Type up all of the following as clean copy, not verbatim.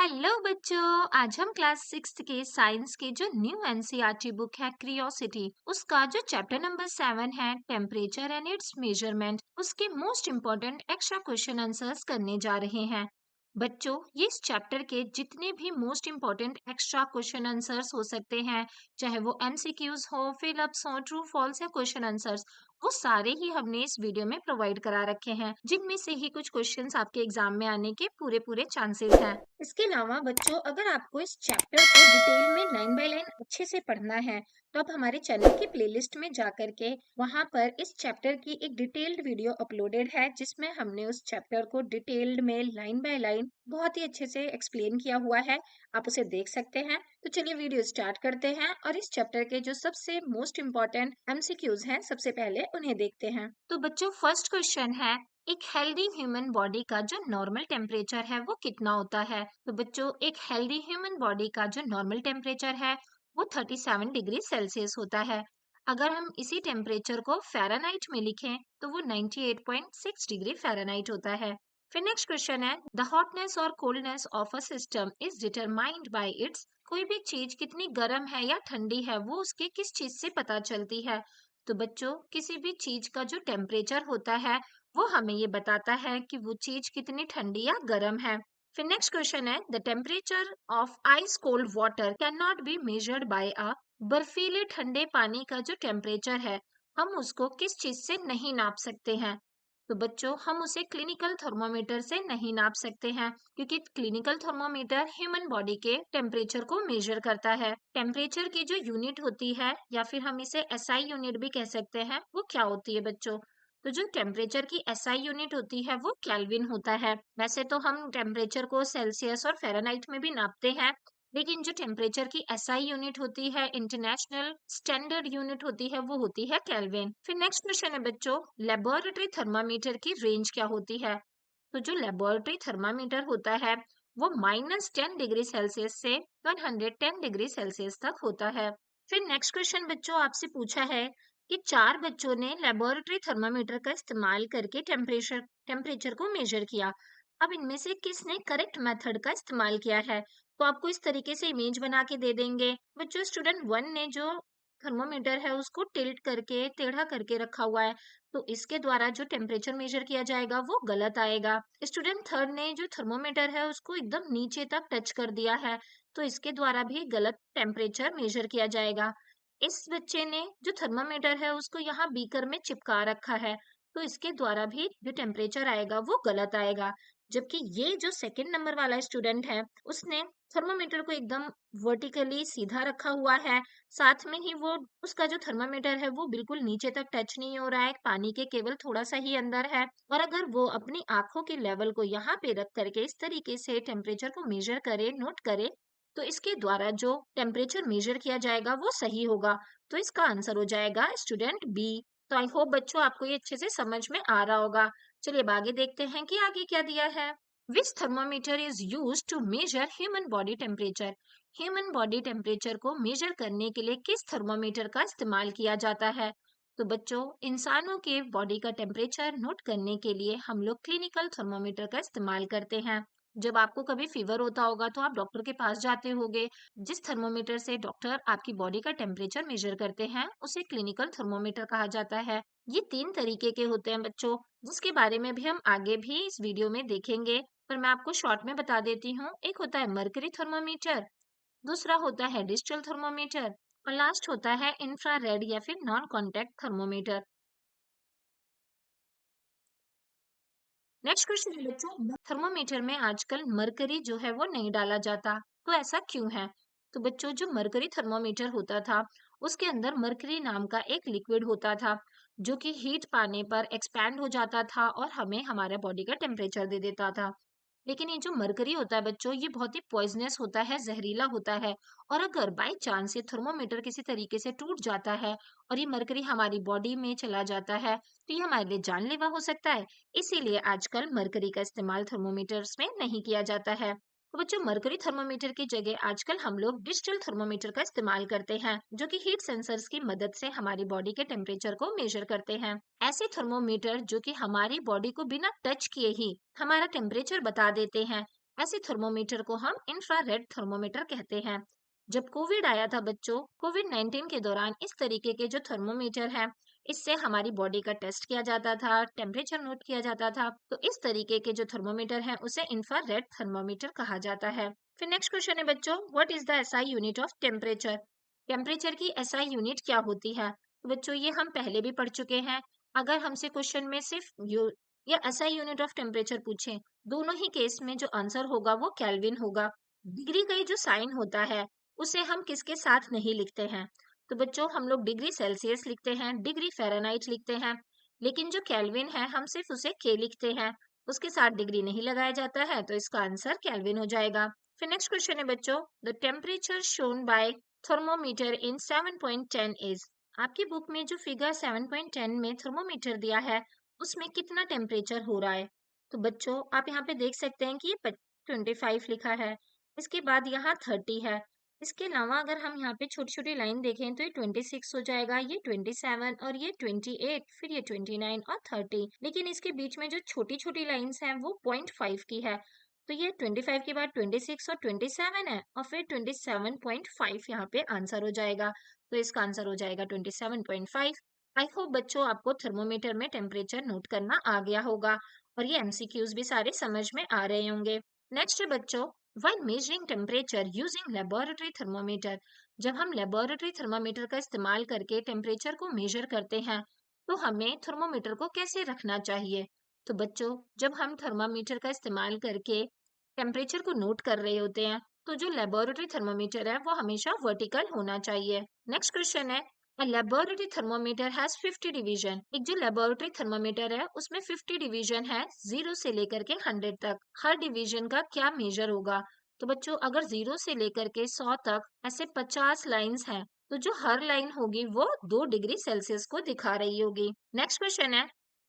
Hello बच्चों। आज हम क्लास 6 के साइंस के जो न्यू एनसीईआरटी बुक है क्रियोसिटी, उसका जो चैप्टर नंबर 7 है टेम्परेचर एंड इट्स मेजरमेंट, उसके most important extra question answers करने जा रहे हैं। बच्चों, ये इस चैप्टर के जितने भी most important extra question answers हो सकते हैं, चाहे वो एमसीक्यूज हो, फिल अप्स हो, ट्रू फॉल्स या क्वेश्चन आंसर्स, वो सारे ही हमने इस वीडियो में प्रोवाइड करा रखे हैं, जिनमें से ही कुछ क्वेश्चंस आपके एग्जाम में आने के पूरे पूरे चांसेस हैं। इसके अलावा बच्चों, अगर आपको इस चैप्टर को डिटेल में लाइन बाय लाइन अच्छे से पढ़ना है, तो आप हमारे चैनल की प्लेलिस्ट में जा करके वहां पर इस चैप्टर की एक डिटेल्ड वीडियो अपलोडेड है, जिसमें हमने उस चैप्टर को डिटेल्ड में लाइन बाय लाइन बहुत ही अच्छे से एक्सप्लेन किया हुआ है। आप उसे देख सकते हैं। तो चलिए वीडियो स्टार्ट करते हैं और इस चैप्टर के जो सबसे मोस्ट इम्पोर्टेंट एमसीक्यूज हैं, सबसे पहले उन्हें देखते हैं। तो बच्चों, फर्स्ट क्वेश्चन है, एक हेल्दी ह्यूमन बॉडी का जो नॉर्मल टेम्परेचर है वो कितना होता है। तो बच्चों, एक हेल्दी ह्यूमन बॉडी का जो नॉर्मल टेम्परेचर है वो 37 डिग्री सेल्सियस होता है। अगर हम इसी टेम्परेचर को फ़ारेनहाइट में लिखें तो वो 98.6 डिग्री फ़ारेनहाइट होता है। फिर नेक्स्ट क्वेश्चन है, द हॉटनेस और coldness of a system is determined by it's. कोई भी चीज कितनी गर्म है या ठंडी है वो उसके किस चीज से पता चलती है। तो बच्चों, किसी भी चीज का जो टेम्परेचर होता है वो हमें ये बताता है कि वो चीज कितनी ठंडी या गर्म है। फिर नेक्स्ट क्वेश्चन है, the temperature of ice cold water can not be measured by a. बर्फीले ठंडे पानी का जो टेम्परेचर है, हम उसको किस चीज से नहीं नाप सकते हैं। तो बच्चों, हम उसे क्लिनिकल थर्मोमीटर से नहीं नाप सकते हैं, क्योंकि क्लिनिकल थर्मोमीटर ह्यूमन बॉडी के टेम्परेचर को मेजर करता है। टेम्परेचर की जो यूनिट होती है, या फिर हम इसे एसआई यूनिट भी कह सकते हैं, वो क्या होती है बच्चों। तो जो टेम्परेचर की एसआई यूनिट होती है वो केल्विन होता है। वैसे तो हम टेम्परेचर को सेल्सियस और फ़ारेनहाइट में भी नापते हैं, लेकिन जो टेम्परेचर की एसआई यूनिट होती है, इंटरनेशनल स्टैंडर्ड यूनिट होती है, वो होती है केल्विन। फिर नेक्स्ट क्वेश्चन है बच्चों, लेबोरेटरी थर्मामीटर की रेंज क्या होती है। तो जो लेबोरेटरी थर्मामीटर होता है वो -10 डिग्री सेल्सियस से 110 डिग्री सेल्सियस तक होता है। फिर नेक्स्ट क्वेश्चन बच्चों आपसे पूछा है कि चार बच्चों ने लेबोरेटरी थर्मामीटर का इस्तेमाल करके टेम्परेचर टेम्परेचर को मेजर किया। अब इनमें से किसने करेक्ट मेथड का इस्तेमाल किया है। तो आपको इस तरीके से इमेज बना के दे देंगे। बच्चों, स्टूडेंट 1 ने जो थर्मोमीटर है उसको टिल्ट करके टेढ़ा करके रखा हुआ है, तो इसके द्वारा जो टेम्परेचर मेजर किया जाएगा वो गलत आएगा। स्टूडेंट 3 ने जो थर्मोमीटर है उसको एकदम नीचे तक टच कर दिया है, तो इसके द्वारा भी गलत टेम्परेचर मेजर किया जाएगा। इस बच्चे ने जो थर्मामीटर है उसको यहाँ बीकर में चिपका रखा है, तो इसके द्वारा भी जो टेम्परेचर आएगा वो गलत आएगा। जबकि ये जो सेकंड नंबर वाला स्टूडेंट है, उसने थर्मामीटर को एकदम वर्टिकली सीधा रखा हुआ है, साथ में ही वो उसका जो थर्मामीटर है वो बिल्कुल नीचे तक टच नहीं हो रहा है, पानी के केवल थोड़ा सा ही अंदर है। और अगर वो अपनी आंखों के लेवल को यहाँ पे रख करके इस तरीके से टेम्परेचर को मेजर करे, नोट करे, तो इसके द्वारा जो टेम्परेचर मेजर किया जाएगा वो सही होगा। तो इसका आंसर हो जाएगा स्टूडेंट बी। तो आई होप बच्चों आपको ये अच्छे से समझ में आ रहा होगा। चलिए अब आगे देखते हैं कि आगे क्या दिया है। Which thermometer is use to measure human body temperature. Human body temperature को मेजर करने के लिए किस थर्मोमीटर का इस्तेमाल किया जाता है। तो बच्चों, इंसानों के बॉडी का टेम्परेचर नोट करने के लिए हम लोग क्लिनिकल थर्मोमीटर का इस्तेमाल करते हैं। जब आपको कभी फीवर होता होगा तो आप डॉक्टर के पास जाते होगे। जिस थर्मोमीटर से डॉक्टर आपकी बॉडी का टेम्परेचर मेजर करते हैं उसे क्लिनिकल थर्मोमीटर कहा जाता है। ये 3 तरीके के होते हैं बच्चों, जिसके बारे में भी हम आगे भी इस वीडियो में देखेंगे, पर मैं आपको शॉर्ट में बता देती हूँ। एक होता है मर्करी थर्मोमीटर, दूसरा होता है डिजिटल थर्मोमीटर, और लास्ट होता है इंफ्रारेड या फिर non contact thermometer. Next question है बच्चों, थर्मोमीटर में आजकल मरकरी जो है वो नहीं डाला जाता, तो ऐसा क्यों है। तो बच्चों, जो मरकरी थर्मोमीटर होता था उसके अंदर मरकरी नाम का एक लिक्विड होता था, जो कि हीट पाने पर एक्सपैंड हो जाता था और हमें हमारे बॉडी का टेम्परेचर दे देता था। लेकिन ये जो मरकरी होता है बच्चों, ये बहुत ही पॉइजनस होता है, जहरीला होता है। और अगर बाय चांस ये थर्मोमीटर किसी तरीके से टूट जाता है और ये मरकरी हमारी बॉडी में चला जाता है, तो ये हमारे लिए जानलेवा हो सकता है। इसीलिए आजकल मरकरी का इस्तेमाल थर्मोमीटर्स में नहीं किया जाता है। तो बच्चों, मरकरी थर्मोमीटर की जगह आजकल हम लोग डिजिटल थर्मोमीटर का इस्तेमाल करते हैं, जो कि हीट सेंसर्स की मदद से हमारी बॉडी के टेम्परेचर को मेजर करते हैं। ऐसे थर्मोमीटर जो कि हमारी बॉडी को बिना टच किए ही हमारा टेम्परेचर बता देते हैं, ऐसे थर्मोमीटर को हम इंफ्रारेड थर्मोमीटर कहते हैं। जब कोविड आया था बच्चों, कोविड-19 के दौरान इस तरीके के जो थर्मोमीटर है, इससे हमारी बॉडी का टेस्ट किया जाता था, टेम्परेचर नोट किया जाता था। तो इस तरीके के जो थर्मोमीटर है उसे इंफ्रारेड थर्मोमीटर कहा जाता है। फिर नेक्स्ट क्वेश्चन है बच्चों, what is the SI unit of temperature? Temperature की एसआई यूनिट क्या होती है? तो बच्चों ये हम पहले भी पढ़ चुके हैं। अगर हमसे क्वेश्चन में सिर्फ यू या एसआई यूनिट ऑफ टेम्परेचर पूछे, दोनों ही केस में जो आंसर होगा वो केल्विन होगा। डिग्री का ये जो साइन होता है उसे हम किसके साथ नहीं लिखते हैं? तो बच्चों हम लोग डिग्री सेल्सियस लिखते हैं, डिग्री फ़ारेनहाइट लिखते हैं, लेकिन जो केल्विन है हम सिर्फ उसे के लिखते हैं, उसके साथ डिग्री नहीं लगाया जाता है, तो इसका आंसर केल्विन हो जाएगा। फिर नेक्स्ट क्वेश्चन है बच्चों, the temperature shown by thermometer in 7.10 is. आपकी बुक में जो फिगर 7.10 में थर्मोमीटर दिया है उसमें कितना टेम्परेचर हो रहा है? तो बच्चों आप यहाँ पे देख सकते हैं कि ये 25 लिखा है, इसके बाद यहाँ 30 है। इसके अलावा अगर हम यहाँ पे छोटी-छोटी लाइन देखें तो ये 26 हो जाएगा, ये 27 और ये 28, फिर ये 29 और 30। लेकिन इसके बीच में जो छोटी-छोटी लाइन्स हैं वो 0.5 की है। तो ये 25 के बाद 26 और 27 है और फिर 27.5 यहाँ पे आंसर हो जाएगा। तो इसका आंसर हो जाएगा 27.5। आई होप बच्चों आपको थर्मोमीटर में टेम्परेचर नोट करना आ गया होगा और ये एमसीक्यूज भी सारे समझ में आ रहे होंगे। नेक्स्ट है बच्चों, while measuring temperature using laboratory thermometer. जब हम लेबोरेटरी थर्मोमीटर का इस्तेमाल करके टेम्परेचर को मेजर करते हैं तो हमें थर्मोमीटर को कैसे रखना चाहिए? तो बच्चों जब हम थर्मामीटर का इस्तेमाल करके टेम्परेचर को नोट कर रहे होते हैं तो जो लेबोरेटरी थर्मोमीटर है वो हमेशा वर्टिकल होना चाहिए। नेक्स्ट क्वेश्चन है, A laboratory thermometer has 50 division. एक जो लेबोरेटरी थर्मामीटर है उसमें 50 डिवीजन है, 0 से लेकर के 100 तक। हर डिवीजन का क्या मेजर होगा? तो बच्चों अगर 0 से लेकर के 100 तक ऐसे 50 लाइंस हैं, तो जो हर लाइन होगी वो 2 डिग्री सेल्सियस को दिखा रही होगी। नेक्स्ट क्वेश्चन है,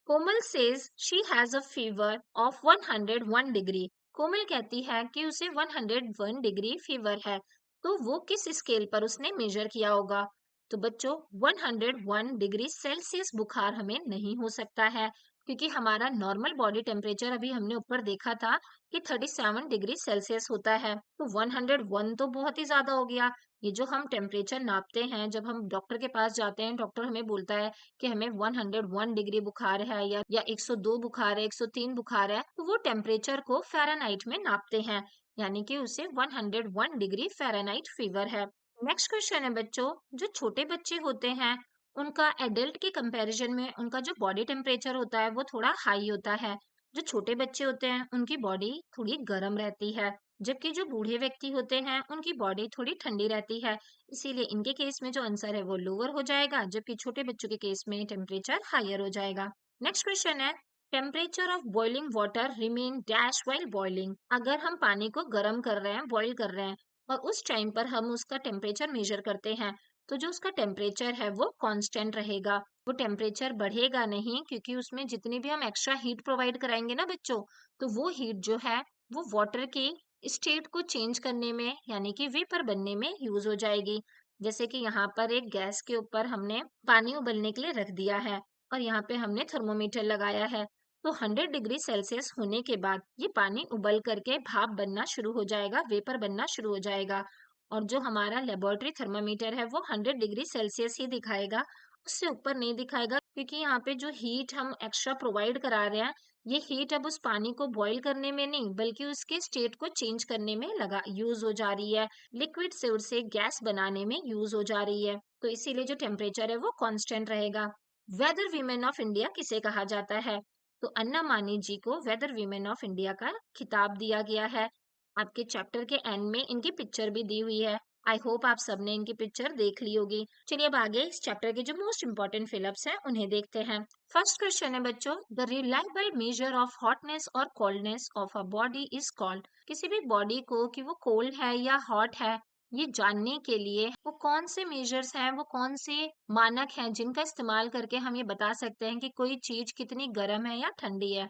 Komal says she has a fever of 101 degree. Komal कहती है कि उसे 101 डिग्री फीवर है, तो वो किस स्केल पर उसने मेजर किया होगा? तो बच्चों 101 डिग्री सेल्सियस बुखार हमें नहीं हो सकता है, क्योंकि हमारा नॉर्मल बॉडी टेम्परेचर अभी हमने ऊपर देखा था कि 37 डिग्री सेल्सियस होता है। तो 101 तो बहुत ही ज्यादा हो गया। ये जो हम टेम्परेचर नापते हैं, जब हम डॉक्टर के पास जाते हैं, डॉक्टर हमें बोलता है कि हमें 101 डिग्री बुखार है या 102 बुखार है, 103 बुखार है, तो वो टेम्परेचर को फ़ारेनहाइट में नापते हैं, यानी कि उसे 101 डिग्री फ़ारेनहाइट फीवर है। नेक्स्ट क्वेश्चन है बच्चों, जो छोटे बच्चे होते हैं उनका एडल्ट के कंपैरिजन में उनका जो बॉडी टेम्परेचर होता है वो थोड़ा हाई होता है। जो छोटे बच्चे होते हैं उनकी बॉडी थोड़ी गर्म रहती है, जबकि जो बूढ़े व्यक्ति होते हैं उनकी बॉडी थोड़ी ठंडी रहती है। इसीलिए इनके केस में जो आंसर है वो लोअर हो जाएगा, जबकि छोटे बच्चों के केस में टेम्परेचर हायर हो जाएगा। नेक्स्ट क्वेश्चन है, temperature of boiling water remain dash while boiling. अगर हम पानी को गर्म कर रहे हैं, बॉईल कर रहे हैं और उस टाइम पर हम उसका टेम्परेचर मेजर करते हैं, तो जो उसका टेम्परेचर है वो कांस्टेंट रहेगा। वो टेम्परेचर बढ़ेगा नहीं, क्योंकि उसमें जितनी भी हम एक्स्ट्रा हीट प्रोवाइड कराएंगे ना बच्चों, तो वो हीट जो है वो वाटर की स्टेट को चेंज करने में, यानी कि वेपर बनने में यूज हो जाएगी। जैसे कि यहाँ पर एक गैस के ऊपर हमने पानी उबलने के लिए रख दिया है और यहाँ पे हमने थर्मोमीटर लगाया है, तो 100 डिग्री सेल्सियस होने के बाद ये पानी उबल करके भाप बनना शुरू हो जाएगा, वेपर बनना शुरू हो जाएगा। और जो हमारा लेबोरेटरी थर्मामीटर है वो 100 डिग्री सेल्सियस ही दिखाएगा, उससे ऊपर नहीं दिखाएगा, क्योंकि यहाँ पे जो हीट हम एक्स्ट्रा प्रोवाइड करा रहे हैं, ये हीट अब उस पानी को बॉईल करने में नहीं बल्कि उसके स्टेट को चेंज करने में लगा यूज हो जा रही है, लिक्विड से उसे गैस बनाने में यूज हो जा रही है। तो इसीलिए जो टेम्परेचर है वो कांस्टेंट रहेगा। वेदर वीमेन ऑफ इंडिया किसे कहा जाता है? तो अन्ना मानी जी को वेदर वीमेन ऑफ इंडिया का खिताब दिया गया है। आपके चैप्टर के एंड में इनकी पिक्चर भी दी हुई है। आई होप आप सबने इनकी पिक्चर देख ली होगी। चलिए अब आगे इस चैप्टर के जो मोस्ट इंपॉर्टेंट फिलअप्स हैं उन्हें देखते हैं। फर्स्ट क्वेश्चन है बच्चों, the reliable measure of hotness और coldness of a body is called. किसी भी बॉडी को कि वो कोल्ड है या हॉट है, ये जानने के लिए वो कौन से मेजर्स हैं, वो कौन से मानक हैं जिनका इस्तेमाल करके हम ये बता सकते हैं कि कोई चीज कितनी गर्म है या ठंडी है?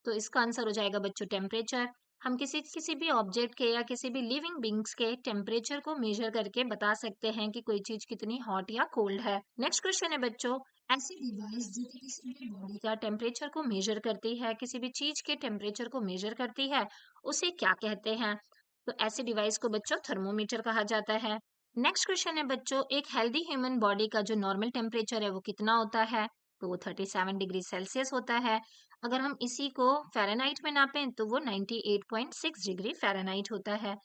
तो इसका आंसर हो जाएगा बच्चों टेम्परेचर। हम किसी किसी भी ऑब्जेक्ट के या किसी भी लिविंग बींग्स के टेम्परेचर को मेजर करके बता सकते हैं कि कोई चीज कितनी हॉट या कोल्ड है। नेक्स्ट क्वेश्चन है बच्चों, ऐसी डिवाइस जो कि किसी भी बॉडी का टेम्परेचर को मेजर करती है, किसी भी चीज के टेम्परेचर को मेजर करती है, उसे क्या कहते हैं? तो ऐसी डिवाइस को बच्चों थर्मोमीटर कहा जाता है। नेक्स्ट क्वेश्चन है बच्चों, एक हेल्दी ह्यूमन बॉडी का जो नॉर्मल टेम्परेचर है वो कितना होता है? तो वो 37 डिग्री सेल्सियस होता है। अगर हम इसी को फ़ारेनहाइट में नापें तो वो 98.6 डिग्री फ़ारेनहाइट होता है।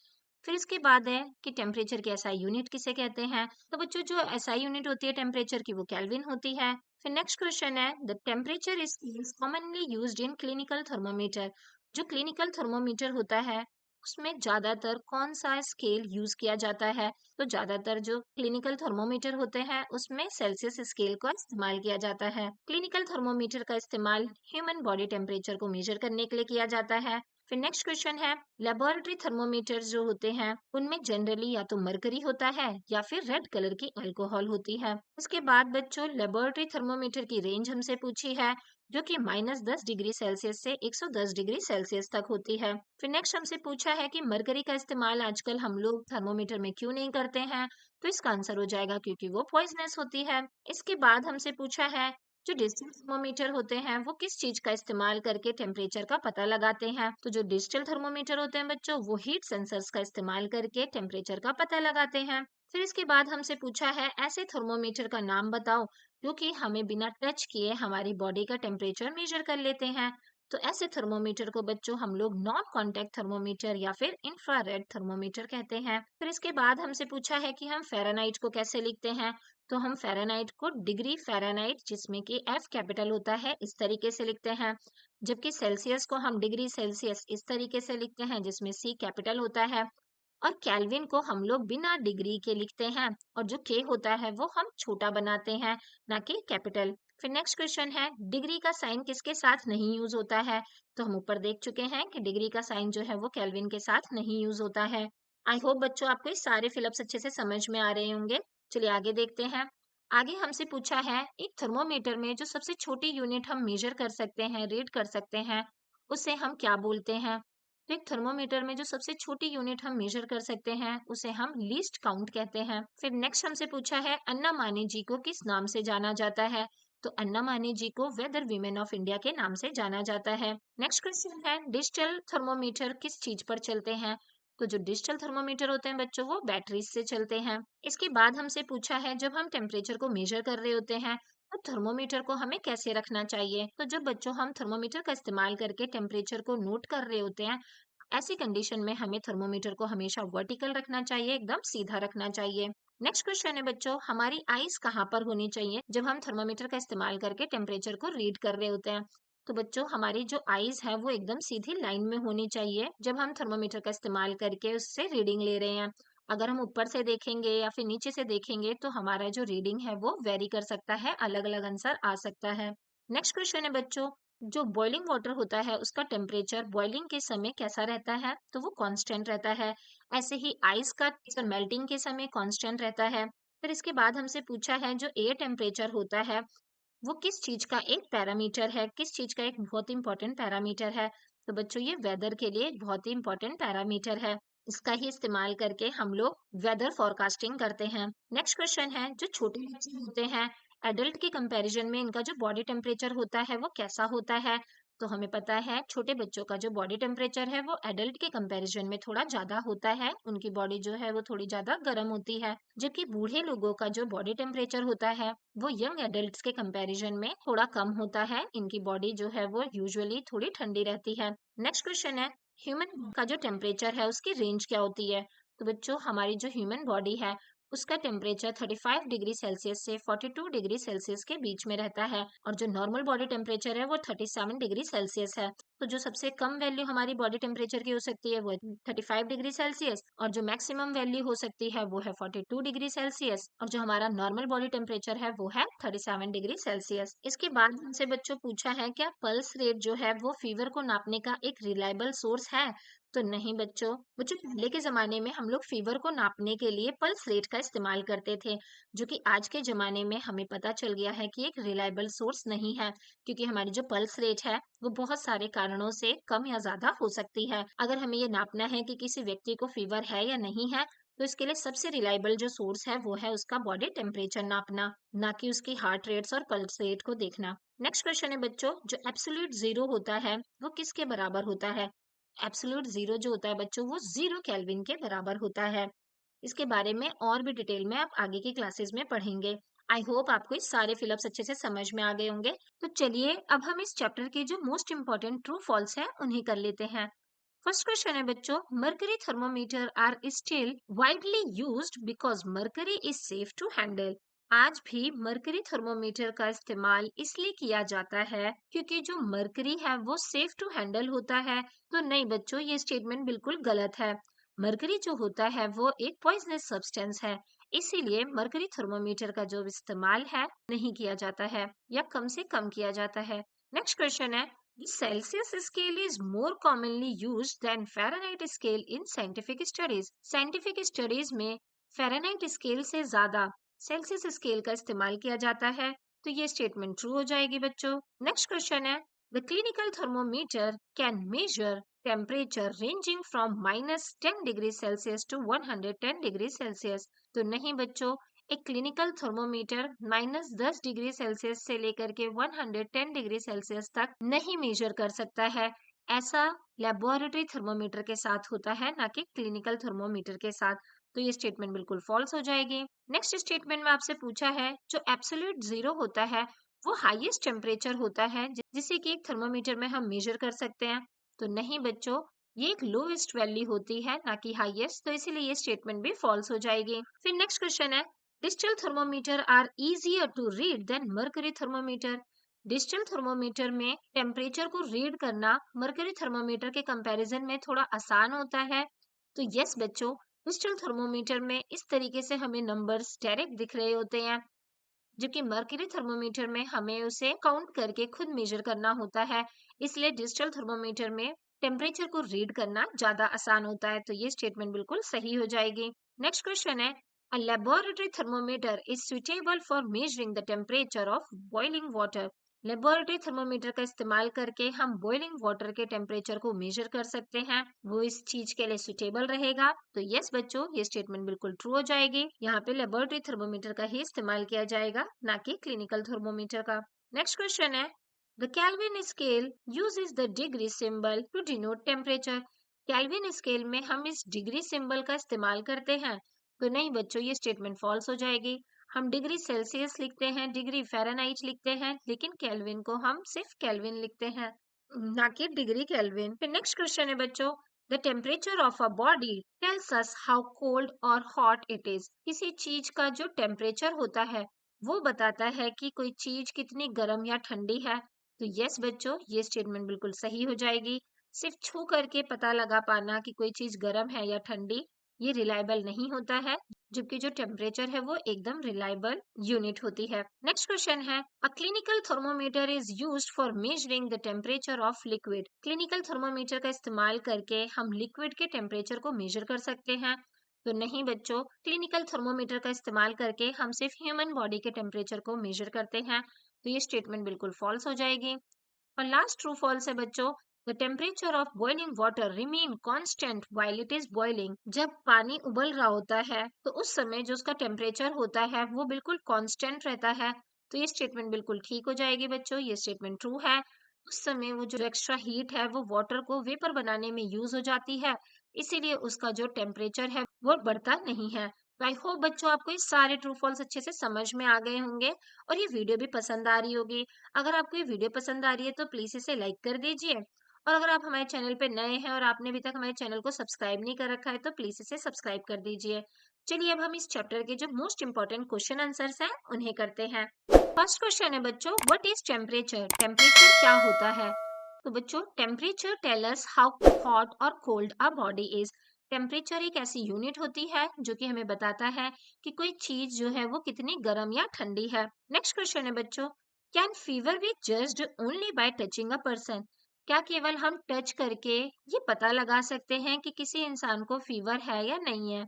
फिर इसके बाद है कि टेम्परेचर की एसआई यूनिट किसे कहते हैं? तो बच्चों जो एसआई यूनिट होती है टेम्परेचर की वो केल्विन होती है। फिर नेक्स्ट क्वेश्चन है, the temperature is commonly used in clinical thermometer. जो क्लिनिकल थर्मोमीटर होता है उसमें ज्यादातर कौन सा स्केल यूज किया जाता है? तो ज्यादातर जो क्लिनिकल थर्मोमीटर होते हैं उसमें सेल्सियस स्केल का इस्तेमाल किया जाता है। क्लिनिकल थर्मोमीटर का इस्तेमाल ह्यूमन बॉडी टेम्परेचर को मेजर करने के लिए किया जाता है। फिर नेक्स्ट क्वेश्चन है, लेबोरेटरी थर्मोमीटर जो होते हैं उनमें जनरली या तो मरकरी होता है या फिर रेड कलर की अल्कोहल होती है। उसके बाद बच्चों लेबोरेटरी थर्मोमीटर की रेंज हमसे पूछी है जो कि -10 डिग्री सेल्सियस से 110 डिग्री सेल्सियस तक होती है। फिर नेक्स्ट हमसे पूछा है कि मरकरी का इस्तेमाल आजकल हम लोग थर्मोमीटर में क्यों नहीं करते हैं? तो इसका आंसर हो जाएगा क्योंकि वो पॉइजनस होती है। इसके बाद हमसे पूछा है जो डिजिटल थर्मोमीटर होते हैं वो किस चीज का इस्तेमाल करके टेम्परेचर का पता लगाते हैं? तो जो डिजिटल थर्मोमीटर होते हैं बच्चों वो हीट सेंसर्स का इस्तेमाल करके टेम्परेचर का पता लगाते हैं। फिर इसके बाद हमसे पूछा है ऐसे थर्मोमीटर का नाम बताओ जो कि हमें बिना टच किए हमारी बॉडी का टेम्परेचर मेजर कर लेते हैं। तो ऐसे थर्मोमीटर को बच्चों हम लोग नॉन कांटेक्ट थर्मोमीटर या फिर इंफ्रारेड थर्मोमीटर कहते हैं। फिर इसके बाद हमसे पूछा है कि हम फ़ारेनहाइट को कैसे लिखते हैं? तो हम फ़ारेनहाइट को डिग्री फ़ारेनहाइट जिसमें कि एफ कैपिटल होता है इस तरीके से लिखते हैं, जबकि सेल्सियस को हम डिग्री सेल्सियस इस तरीके से लिखते हैं जिसमें सी कैपिटल होता है। और केल्विन को हम लोग बिना डिग्री के लिखते हैं और जो के होता है वो हम छोटा बनाते हैं, ना कि कैपिटल। फिर नेक्स्ट क्वेश्चन है, डिग्री का साइन किसके साथ नहीं यूज होता है? तो हम ऊपर देख चुके हैं कि डिग्री का साइन जो है वो केल्विन के साथ नहीं यूज होता है। आई होप बच्चों आपको ये सारे फिलअप्स अच्छे से समझ में आ रहे होंगे। चलिए आगे देखते हैं। आगे हमसे पूछा है एक थर्मोमीटर में जो सबसे छोटी यूनिट हम मेजर कर सकते हैं, रीड कर सकते हैं, उसे हम क्या बोलते हैं? तो एक थर्मोमीटर में जो सबसे छोटी यूनिट हम मेजर कर सकते हैं उसे हम लीस्ट काउंट कहते हैं। फिर नेक्स्ट हमसे पूछा है अन्ना माने जी को किस नाम से जाना जाता है? तो अन्ना माने जी को वेदर वीमेन ऑफ इंडिया के नाम से जाना जाता है। नेक्स्ट क्वेश्चन है डिजिटल थर्मोमीटर किस चीज पर चलते हैं? तो जो डिजिटल थर्मोमीटर होते हैं बच्चों वो बैटरीज से चलते हैं। इसके बाद हमसे पूछा है जब हम टेम्परेचर को मेजर कर रहे होते हैं तो थर्मोमीटर को हमें कैसे रखना चाहिए? तो जब बच्चों हम थर्मोमीटर का इस्तेमाल करके टेम्परेचर को नोट कर रहे होते हैं ऐसी कंडीशन में हमें थर्मोमीटर को हमेशा वर्टिकल रखना चाहिए, एकदम सीधा रखना चाहिए। नेक्स्ट क्वेश्चन है बच्चों, हमारी आईज कहाँ पर होनी चाहिए जब हम थर्मोमीटर का इस्तेमाल करके टेम्परेचर को रीड कर रहे होते हैं? तो बच्चों हमारी जो आईज है वो एकदम सीधी लाइन में होनी चाहिए जब हम थर्मोमीटर का इस्तेमाल करके उससे रीडिंग ले रहे हैं। अगर हम ऊपर से देखेंगे या फिर नीचे से देखेंगे तो हमारा जो रीडिंग है वो वेरी कर सकता है, अलग अलग आंसर आ सकता है। नेक्स्ट क्वेश्चन है बच्चों, जो बॉइलिंग वाटर होता है उसका टेम्परेचर बॉइलिंग के समय कैसा रहता है? तो वो कांस्टेंट रहता है। ऐसे ही आइस का टेम्परेचर मेल्टिंग के समय कांस्टेंट रहता है। फिर इसके बाद हमसे पूछा है जो एयर टेम्परेचर होता है वो किस चीज का एक पैरामीटर है, किस चीज का एक बहुत इंपॉर्टेंट पैरामीटर है? तो बच्चों ये वेदर के लिए एक बहुत ही इंपॉर्टेंट पैरामीटर है। इसका ही इस्तेमाल करके हम लोग वेदर फोरकास्टिंग करते हैं। नेक्स्ट क्वेश्चन है जो छोटे बच्चे होते हैं एडल्ट के कंपैरिजन में इनका जो बॉडी टेम्परेचर होता है वो कैसा होता है? तो हमें पता है छोटे बच्चों का जो बॉडी टेम्परेचर है वो एडल्ट के कंपैरिजन में थोड़ा ज्यादा होता है, उनकी बॉडी जो है वो थोड़ी ज्यादा गर्म होती है। जबकि बूढ़े लोगों का जो बॉडी टेम्परेचर होता है वो यंग एडल्ट्स के कंपैरिजन में थोड़ा कम होता है, इनकी बॉडी जो है वो यूजुअली थोड़ी ठंडी रहती है। नेक्स्ट क्वेश्चन है ह्यूमन का जो टेम्परेचर है उसकी रेंज क्या होती है? तो बच्चों हमारी जो ह्यूमन बॉडी है उसका टेम्परेचर 35 डिग्री सेल्सियस से 42 डिग्री सेल्सियस के बीच में रहता है और जो नॉर्मल बॉडी टेम्परेचर है वो 37 डिग्री सेल्सियस है। तो जो सबसे कम वैल्यू हमारी बॉडी टेम्परेचर की हो सकती है वो 35 डिग्री सेल्सियस और जो मैक्सिमम वैल्यू हो सकती है वो है 42 डिग्री सेल्सियस और जो हमारा नॉर्मल बॉडी टेम्परेचर है वो है 37 डिग्री सेल्सियस। इसके बाद हमसे बच्चों पूछा है क्या पल्स रेट जो है वो फीवर को नापने का एक रिलायबल सोर्स है? तो नहीं बच्चों, बच्चों पहले के जमाने में हम लोग फीवर को नापने के लिए पल्स रेट का इस्तेमाल करते थे, जो कि आज के जमाने में हमें पता चल गया है कि एक रिलायबल सोर्स नहीं है, क्योंकि हमारी जो पल्स रेट है वो बहुत सारे कारणों से कम या ज्यादा हो सकती है। अगर हमें ये नापना है कि किसी व्यक्ति को फीवर है या नहीं है तो इसके लिए सबसे रिलायबल जो सोर्स है वो है उसका बॉडी टेम्परेचर नापना, ना कि उसकी हार्ट रेट्स और पल्स रेट को देखना। नेक्स्ट क्वेश्चन है बच्चों, जो एब्सोल्यूट जीरो होता है वो किसके बराबर होता है? एब्सोल्यूट जीरो जो होता है बच्चों वो 0 केल्विन के बराबर होता है। इसके बारे में और भी डिटेल में आप आगे की क्लासेस में पढ़ेंगे। आई होप आपको इस सारे फिलअप्स अच्छे से समझ में आ गए होंगे। तो चलिए अब हम इस चैप्टर के जो मोस्ट इंपॉर्टेंट ट्रू फॉल्स है उन्हें कर लेते हैं। फर्स्ट क्वेश्चन है बच्चों, mercury thermometer are still widely used because mercury is safe to handle. आज भी मर्करी थर्मोमीटर का इस्तेमाल इसलिए किया जाता है क्योंकि जो मर्करी है वो सेफ टू हैंडल होता है। तो नहीं बच्चों, ये स्टेटमेंट बिल्कुल गलत है। मरकरी जो होता है वो एक पॉइजनस सब्सटेंस है, इसीलिए मरकरी थर्मोमीटर का जो इस्तेमाल है नहीं किया जाता है या कम से कम किया जाता है। नेक्स्ट क्वेश्चन है, Celsius scale is more commonly used than Fahrenheit scale in scientific studies. Scientific studies में फ़ारेनहाइट स्केल से ज्यादा सेल्सियस स्केल का इस्तेमाल किया जाता है। तो ये स्टेटमेंट ट्रू हो जाएगी बच्चों। नेक्स्ट क्वेश्चन है, the clinical thermometer can measure temperature ranging from -10 degree Celsius to 110 degree Celsius. तो नहीं बच्चों, एक क्लिनिकल थर्मोमीटर -10 डिग्री सेल्सियस से लेकर के 110 डिग्री सेल्सियस तक नहीं मेजर कर सकता है। ऐसा लेबोरेटरी थर्मोमीटर के साथ होता है, ना कि क्लिनिकल थर्मोमीटर के साथ। तो ये स्टेटमेंट बिल्कुल फॉल्स हो जाएगी। नेक्स्ट स्टेटमेंट में आपसे पूछा है, जो एब्सोल्यूट जीरो होता है वो हाईएस्ट टेम्परेचर होता है जिसे कि एक थर्मोमीटर में हम मेजर कर सकते हैं। तो नहीं बच्चों, ये एक लोएस्ट वैल्यू होती है, ना कि हाईएस्ट। तो इसीलिए ये स्टेटमेंट भी फॉल्स हो जाएगी। फिर नेक्स्ट क्वेश्चन है, digital thermometer are easier to read than mercury thermometer. Digital thermometer में टेम्परेचर को रीड करना मर्करी थर्मोमीटर के कंपैरिजन में थोड़ा आसान होता है। तो यस बच्चों, डिजिटल थर्मोमीटर में इस तरीके से हमें नंबर्स डायरेक्ट दिख रहे होते हैं, जबकि मर्क्यूरी थर्मोमीटर में हमें उसे काउंट करके खुद मेजर करना होता है। इसलिए डिजिटल थर्मोमीटर में टेम्परेचर को रीड करना ज्यादा आसान होता है। तो ये स्टेटमेंट बिल्कुल सही हो जाएगी। नेक्स्ट क्वेश्चन है, a laboratory thermometer is suitable for measuring the temperature of boiling water. Laboratory thermometer का इस्तेमाल करके हम बॉइलिंग वाटर के टेम्परेचर को मेजर कर सकते हैं, वो इस चीज के लिए सुटेबल रहेगा। तो यस बच्चों, ये स्टेटमेंट बिल्कुल ट्रू हो जाएगी। यहाँ पे लेबोरेटरी थर्मोमीटर का ही इस्तेमाल किया जाएगा, ना कि क्लिनिकल थर्मोमीटर का। नेक्स्ट क्वेश्चन है, the Kelvin scale uses the degree symbol to denote temperature. Kelvin scale में हम इस डिग्री सिंबल का इस्तेमाल करते हैं। तो नहीं बच्चों, ये स्टेटमेंट फॉल्स हो जाएगी। हम डिग्री सेल्सियस लिखते हैं, डिग्री फ़ारेनहाइट लिखते हैं, लेकिन केल्विन को हम सिर्फ केल्विन लिखते हैं, ना कि डिग्री केल्विन। फिर नेक्स्ट क्वेश्चन है बच्चों, the temperature of a body tells us how cold और हॉट इट इज। किसी चीज का जो टेम्परेचर होता है वो बताता है कि कोई चीज कितनी गर्म या ठंडी है। तो यस बच्चों, ये स्टेटमेंट बिल्कुल सही हो जाएगी। सिर्फ छू करके पता लगा पाना कि कोई चीज गर्म है या ठंडी, ये रिलायबल नहीं होता है, जबकि जो टेम्परेचर है वो एकदम रिलायबल यूनिट होती है। नेक्स्ट क्वेश्चन है, a clinical thermometer is used for measuring the temperature of liquid. Clinical thermometer का इस्तेमाल करके हम लिक्विड के टेम्परेचर को मेजर कर सकते हैं। तो नहीं बच्चों, क्लिनिकल थर्मोमीटर का इस्तेमाल करके हम सिर्फ ह्यूमन बॉडी के टेम्परेचर को मेजर करते हैं। तो ये स्टेटमेंट बिल्कुल फॉल्स हो जाएगी। और लास्ट ट्रू फॉल्स है बच्चों, the temperature of boiling water remain constant while it is boiling. जब पानी उबल रहा होता है तो उस समय जो उसका टेम्परेचर होता है वो बिल्कुल कांस्टेंट रहता है। तो ये स्टेटमेंट बिल्कुल ठीक हो जाएगी बच्चों, ये स्टेटमेंट ट्रू है। उस समय वो जो एक्स्ट्रा हीट है वो वाटर को वेपर बनाने में यूज हो जाती है, इसीलिए उसका जो टेम्परेचर है वो बढ़ता नहीं है। तो आई होप बच्चों आपको ये सारे ट्रू फॉल्स अच्छे से समझ में आ गए होंगे और ये वीडियो भी पसंद आ रही होगी। अगर आपको ये वीडियो पसंद आ रही है तो प्लीज इसे लाइक कर दीजिए, और अगर आप हमारे चैनल पे नए हैं और आपने अभी तक हमारे चैनल को सब्सक्राइब नहीं कर रखा है तो प्लीज इसे सब्सक्राइब कर दीजिए। चलिए अब हम इस चैप्टर के जो मोस्ट इंपॉर्टेंट क्वेश्चन आंसर्स हैं उन्हें करते हैं। फर्स्ट क्वेश्चन है बच्चों, व्हाट इज टेम्परेचर। टेम्परेचर क्या होता है? तो बच्चों, temperature tell us how hot और cold a body is. Temperature एक ऐसी यूनिट होती है जो कि हमें बताता है कि कोई चीज जो है वो कितनी गर्म या ठंडी है। नेक्स्ट क्वेश्चन है बच्चों, can fever B judged only by touching a person. क्या केवल हम टच करके ये पता लगा सकते हैं कि किसी इंसान को फीवर है या नहीं है?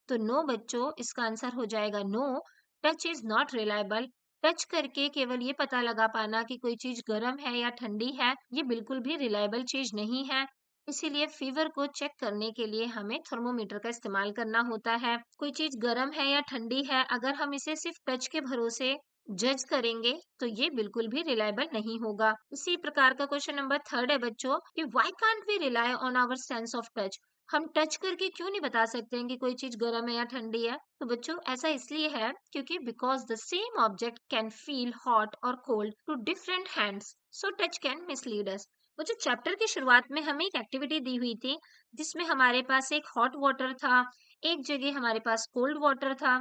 तो नो बच्चों, इसका आंसर हो जाएगा no. Touch is not reliable. Touch करके केवल ये पता लगा पाना कि कोई चीज गर्म है या ठंडी है, ये बिल्कुल भी रिलायबल चीज नहीं है। इसीलिए फीवर को चेक करने के लिए हमें थर्मोमीटर का इस्तेमाल करना होता है। कोई चीज गर्म है या ठंडी है, अगर हम इसे सिर्फ टच के भरोसे जज करेंगे तो ये बिल्कुल भी रिलायबल नहीं होगा। इसी प्रकार का क्वेश्चन नंबर थर्ड है बच्चों कि why can't we rely on our sense of touch. हम टच करके क्यों नहीं बता सकते हैं कि कोई चीज गर्म है या ठंडी है? तो बच्चों ऐसा इसलिए है क्योंकि because the same object can feel hot और cold to different hands, so touch can mislead us. वो जो चैप्टर की शुरुआत में हमें एक एक्टिविटी दी हुई थी जिसमें हमारे पास एक हॉट वाटर था, एक जगह हमारे पास कोल्ड वाटर था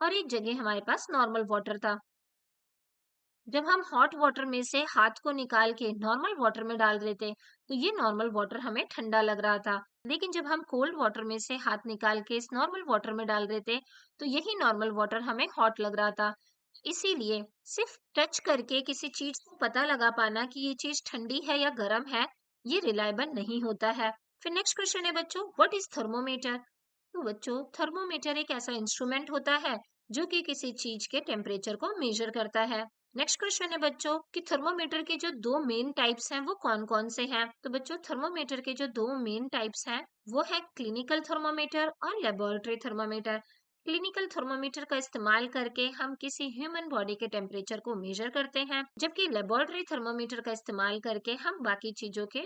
और एक जगह हमारे पास नॉर्मल वाटर था। जब हम हॉट वाटर में से हाथ को निकाल के नॉर्मल वाटर में डाल रहे थे तो ये नॉर्मल वाटर हमें ठंडा लग रहा था, लेकिन जब हम कोल्ड वाटर में से हाथ निकाल के इस नॉर्मल वाटर में डाल रहे थे तो यही नॉर्मल वाटर हमें हॉट लग रहा था। इसीलिए सिर्फ टच करके किसी चीज को पता लगा पाना कि ये चीज ठंडी है या गर्म है, ये रिलायबल नहीं होता है। फिर नेक्स्ट क्वेश्चन है बच्चों, व्हाट इज थर्मोमीटर? तो बच्चों थर्मोमीटर एक ऐसा इंस्ट्रूमेंट होता है जो कि किसी चीज के टेम्परेचर को मेजर करता है। नेक्स्ट क्वेश्चन है बच्चों कि थर्मोमीटर के जो दो मेन टाइप्स हैं वो कौन कौन से हैं? तो बच्चों थर्मोमीटर के जो दो मेन टाइप्स हैं वो है क्लिनिकल थर्मोमीटर और लेबोरेटरी थर्मोमीटर। क्लिनिकल थर्मोमीटर का इस्तेमाल करके हम किसी ह्यूमन बॉडी के टेम्परेचर को मेजर करते हैं, जबकि लेबोरेटरी थर्मोमीटर का इस्तेमाल करके हम बाकी चीजों के